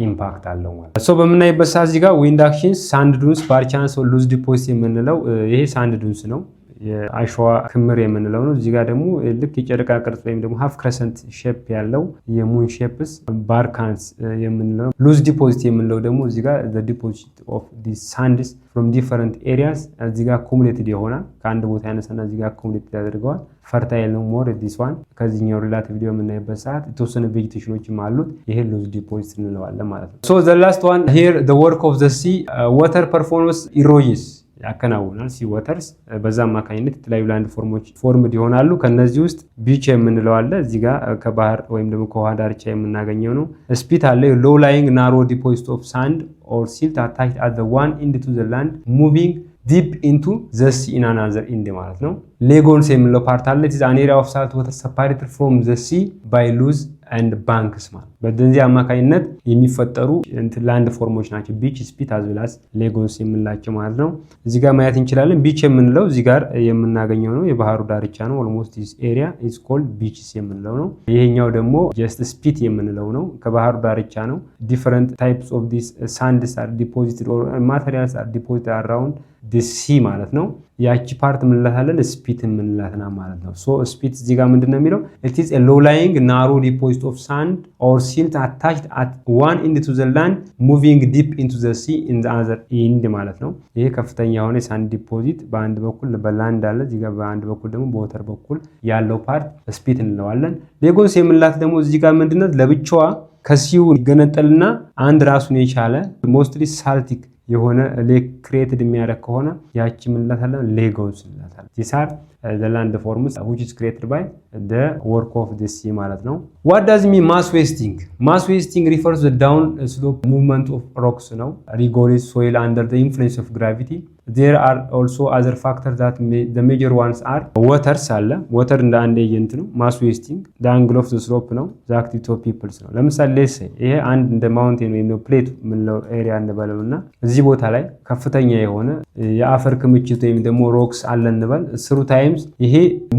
ኢምፓክት አለው ማለት ነው። በምናይበት ሰዓት እዚህ ጋር ዊንድ አክሽንስ ሳንድ ዱንስ ፓርቻንስ ኦር ሉዝ ዲፖዚት የምንለው ይሄ ሳንድ ዱንስ ነው። የአሸዋ ክምር የምንለው ነው። እዚህ ጋር ደግሞ ልክ የጨረቃ ቅርጽ ወይም ደግሞ ሃፍ ክረሰንት ሼፕ ያለው የሙን ሼፕስ ባርካንስ የምንለው ሉዝ ዲፖዚት የምንለው ደግሞ እዚህ ጋር the deposit of these sands from different areas እዚህ ጋር accumulated ይሆናል። ከአንድ ቦታ ያነሳና እዚህ ጋር accumulated ያደርገዋል። ፈርታይል ነው ሞር this one ከዚህኛው ሪላቲቭ ቪዲዮ የምናይበት ሰዓት የተወሰነ ቬጂቴሽኖችም አሉት። ይሄ ሉዝ ዲፖዚት እንለዋለን ማለት ነው። So the last one here the work of the sea water performance erosions ያከናውናል። ሲ ወተርስ በዛ አማካኝነት የተለያዩ ላንድ ፎርሞች ፎርምድ ይሆናሉ። ከነዚህ ውስጥ ቢች የምንለው አለ። እዚህ ጋር ከባህር ወይም ደግሞ ከውሃ ዳርቻ የምናገኘው ነው። ስፒት አለ ሎው ላይንግ ናሮ ዲፖዚት ኦፍ ሳንድ ኦር ሲልት አታችድ አት ዘ ዋን ኢንድ ቱ ዘ ላንድ ሙቪንግ ዲፕ ኢንቱ ዘ ሲ ኢን አናዘር ኢንድ ማለት ነው። ሌጎንስ የምንለው ፓርት አለ። ኢት ኢዝ አን ኤሪያ ኦፍ ሳልት ዋተር ሰፓሬትድ ፍሮም ዘ ሲ ባይ ሉዝ and banks ማለት በእንዚህ አማካኝነት የሚፈጠሩ ላንድ ፎርሞች ናቸው። ቢች ስፒት አዝ ዌል አዝ ሌጎንስ የምንላቸው ማለት ነው። እዚህ ጋር ማየት እንችላለን። ቢች የምንለው እዚህ ጋር የምናገኘው ነው። የባህሩ ዳርቻ ነው። ኦልሞስት this area is called beaches የምንለው ነው። ይሄኛው ደግሞ just ስፒት የምንለው ነው። ከባህሩ ዳርቻ ነው። different types of these sands are deposited or materials are deposited around the sea ማለት ነው። ያቺ ፓርት ምንላታለን ስፒት ምንላትና ማለት ነው። ሶ ስፒት እዚህ ጋር ምንድነው የሚለው it is a low lying narrow deposit of sand or silt attached at one end to the land moving deep into the sea in the other end ማለት ነው። ይሄ ከፍተኛ የሆነ ሳንድ ዲፖዚት በአንድ በኩል በላንድ አለ፣ እዚህ ጋር በአንድ በኩል ደግሞ በወተር በኩል ያለው ፓርት ስፒት እንለዋለን። ሌጎንስ የምንላት ደግሞ እዚህ ጋር ምንድነው ለብቻዋ ከሲው ይገነጠልና አንድ ራሱን የቻለ ሞስትሊ ሳልቲክ የሆነ ሌክ ክሬትድ የሚያደርግ ከሆነ ያቺ ምንላታለን ሌጎንስ እንላታለን። these are the land forms which is created by the work of the sea ማለት ነው። what does mean mass wasting? Mass wasting refers to the down slope movement of rocks ነው regolith soil under the influence of gravity. There are also other factors that the major ones are water አለ water እንደ አንድ ኤጀንት ነው። mass wasting the angle of the slope ነው the activity of peoples ነው። ለምሳሌ ይሄ አንድ እንደ ማውንቴን ወይም ፕሌት ምንለው ኤሪያ እንበለውና እዚህ ቦታ ላይ ከፍተኛ የሆነ የአፈር ክምችት ወይም ደግሞ ሮክስ አለ እንበል ስሩ ታይምስ ይሄ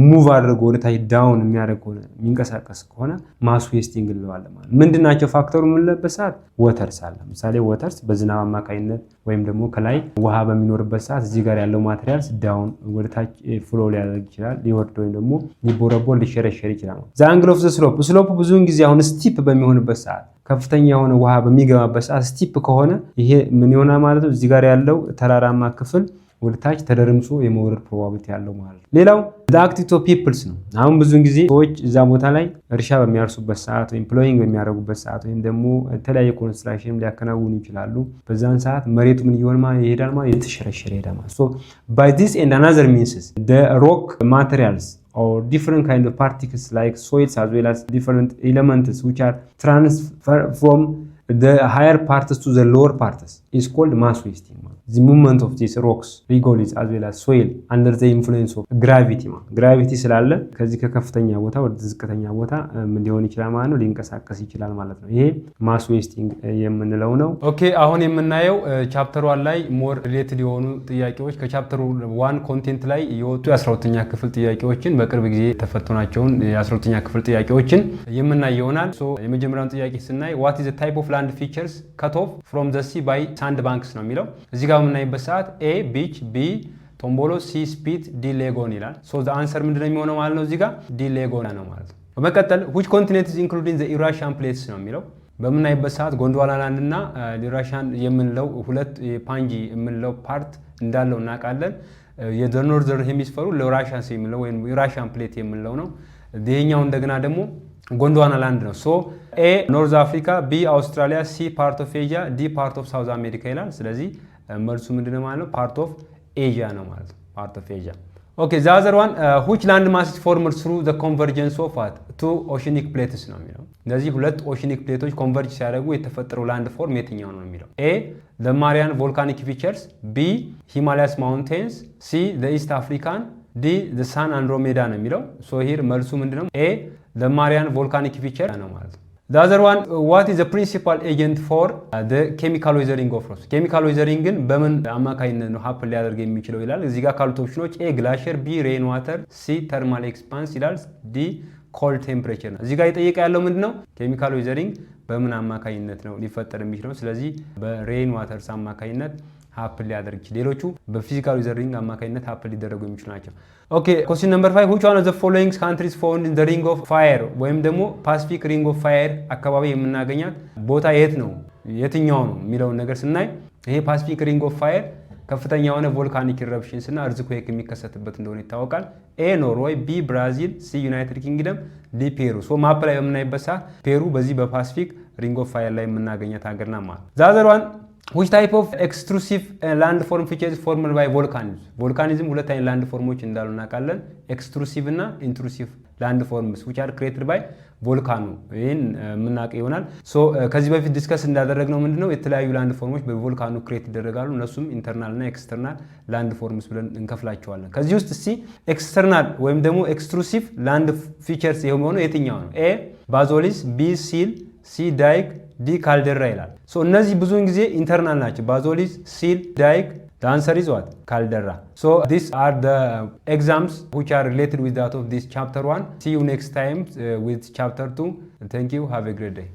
ሙቭ አድርጎ ወደ ታች ዳውን የሚያደርግ ከሆነ የሚንቀሳቀስ ከሆነ ማስ ዌስቲንግ እንለዋለን ማለት። ምንድናቸው ፋክተሩ የምንለበት ሰዓት ወተርስ አለ። ለምሳሌ ወተርስ በዝናብ አማካኝነት ወይም ደግሞ ከላይ ውሃ በሚኖርበት ሰዓት እዚህ ጋር ያለው ማቴሪያልስ ዳውን ወደ ታች ፍሎ ሊያደርግ ይችላል፣ ሊወርድ ወይም ደግሞ ሊቦረቦር ሊሸረሸር ይችላል። ዘ አንግል ኦፍ ዘ ስሎፕ ስሎፕ ብዙውን ጊዜ አሁን ስቲፕ በሚሆንበት ሰዓት ከፍተኛ የሆነ ውሃ በሚገባበት ሰዓት ስቲፕ ከሆነ ይሄ ምን ይሆናል ማለት ነው። እዚህ ጋር ያለው ተራራማ ክፍል ወደ ታች ተደርምሶ የመውረድ ፕሮባቢሊቲ ያለው ማለት ነው። ሌላው the activity of peoples ነው። አሁን ብዙውን ጊዜ ሰዎች እዛ ቦታ ላይ እርሻ በሚያርሱበት ሰዓት ወይም ፕሎይንግ በሚያደርጉበት ሰዓት ወይም ደግሞ የተለያየ ኮንስትራክሽን ሊያከናውኑ ይችላሉ። በዛን ሰዓት መሬቱ ምን ይሆን ማለት ይሄዳል ማለት የተሸረሸረ ይሄዳል ማለት። so by this and another means the rock materials or different kind of particles like soils as well as different elements which are transferred from the higher parts to the lower parts is called mass wasting. The movement of these rocks regolith as well as soil under the influence of gravity gravity ስላለ ከዚህ ከከፍተኛ ቦታ ወደ ዝቅተኛ ቦታ ምን ሊሆን ይችላል ማለት ነው ሊንቀሳቀስ ይችላል ማለት ነው። ይሄ ማስ ዌስቲንግ የምንለው ነው። ኦኬ አሁን የምናየው ቻፕተር 1 ላይ ሞር ሪሌትድ የሆኑ ጥያቄዎች ከቻፕተር 1 ኮንቴንት ላይ የወጡ የ12ኛ ክፍል ጥያቄዎችን በቅርብ ጊዜ ተፈተናቸውን የ12ኛ ክፍል ጥያቄዎችን የምናይ ይሆናል። ሶ የመጀመሪያውን ጥያቄ ስናይ what is the type of land features cut off from the sea by sand banks ነው የሚለው። እዚህ ጋር የምናይበት ሰዓት ኤ ቢች፣ ቢ ቶምቦሎ፣ ሲ ስፒት፣ ዲ ሌጎን ይላል። ሶ ዘ አንሰር ምንድነው የሚሆነው ማለት ነው እዚህ ጋር ዲ ሌጎን ነው ማለት ነው። በመቀጠል which continent is including the Eurasian plates ነው የሚለው። በምናይበት ሰዓት ጎንድዋናላንድ እና ዩራሺያን የምንለው ሁለት ፓንጂ የምንለው ፓርት እንዳለው እናውቃለን። የኖርዘርን ሄሚስፌሩ ለዩራሺያን የሚለው ወይም ዩራሺያን ፕሌት የምንለው ነው። ይሄኛው እንደገና ደግሞ ጎንድዋናላንድ ነው። ሶ ኤ ኖርዝ አፍሪካ፣ ቢ አውስትራሊያ፣ ሲ ፓርት ኦፍ ኤዥያ፣ ዲ ፓርት ኦፍ ሳውዝ አሜሪካ ይላል። ስለዚህ መልሱ ምንድነው ማለት ነው ፓርት ኦፍ ኤዥያ ነው ማለት ነው። ፓርት ኦፍ ኤዥያ። ኦኬ ዘ አዘር ዋን which land mass is formed through the convergence of what two oceanic plates ነው የሚለው። እነዚህ ሁለት ኦሽኒክ ፕሌቶች ኮንቨርጅ ሲያደርጉ የተፈጠረው ላንድ ፎርም የትኛው ነው የሚለው። ኤ the Marian volcanic features፣ ቢ Himalayas mountains፣ ሲ the East African፣ ዲ the Sun Andromeda ነው የሚለው። ሶ ሂር መልሱ ምንድነው ኤ the Marian volcanic feature ነው ማለት ነው። The other one, what is the principal agent for the chemical weathering of rocks? Chemical weathering ግን በምን አማካይነት ነው ሀፕን ሊያደርግ የሚችለው ይላል። እዚህ ጋር ካሉት ኦፕሽኖች ኤ ግላሽየር፣ ቢ ሬን ዋተር፣ ሲ ተርማል ኤክስፓንስ ይላል፣ ዲ ኮልድ ቴምፕሬቸር ነው። እዚህ ጋር የጠየቀ ያለው ምንድነው ኬሚካል ዌዘሪንግ በምን አማካይነት ነው ሊፈጠር የሚችለው። ስለዚህ በሬን ዋተርስ አማካይነት ሀፕን ሊያደርግ ይችላል። ሌሎቹ በፊዚካል ዌዘሪንግ አማካይነት ሀፕን ሊደረጉ የሚችሉ ናቸው። ኦኬ ኮስችን ነምበር 5 which one of the following countries found in the ring of fire ወይም ደግሞ ፓሲፊክ ሪንግ ኦፍ ፋየር አካባቢ የምናገኛት ቦታ የት ነው የትኛው ነው የሚለውን ነገር ስናይ ይሄ ፓሲፊክ ሪንግ ኦፍ ፋየር ከፍተኛ የሆነ ቮልካኒክ ኢረፕሽንስ እና እርዝኩዌክ የሚከሰትበት እንደሆነ ይታወቃል። ኤ ኖርዌይ፣ ቢ ብራዚል፣ ሲ ዩናይትድ ኪንግደም፣ ዲ ፔሩ። ሶ ማፕ ላይ በምናይበት ሰዓት ፔሩ በዚህ በፓሲፊክ ሪንግ ኦፍ ፋየር ላይ የምናገኛት ሀገር ናት ማለት። ዘ አዘር ዋን which type of extrusive land form features formed by volcanism? volcanism ሁለት አይነት ላንድ ፎርሞች እንዳሉ እናውቃለን። ኤክስትሩሲቭ እና ኢንትሩሲቭ ላንድ ፎርምስ which are created by ቮልካኖ ይሄን የምናውቀው ይሆናል። ሶ ከዚህ በፊት ዲስከስ እንዳደረግነው ምንድነው የተለያዩ ላንድ ፎርሞች በቮልካኖ ክሬት ይደረጋሉ። እነሱም ኢንተርናል እና ኤክስተርናል ላንድ ፎርምስ ብለን እንከፍላቸዋለን። ከዚህ ውስጥ እስቲ ኤክስተርናል ወይም ደግሞ ኤክስትሩሲቭ ላንድ ፊቸርስ የሆነው የትኛው ነው? ኤ ባዞሊስ፣ ቢ ሲል፣ ሲ ዳይክ፣ ዲ ካልደራ ይላል። ሶ እነዚህ ብዙውን ጊዜ ኢንተርናል ናቸው። ባዞሊስ፣ ሲል፣ ዳይክ The answer is what? Caldera. So these are the exams which are related with that of this chapter 1. See you next time with chapter 2. Thank you. Have a great day.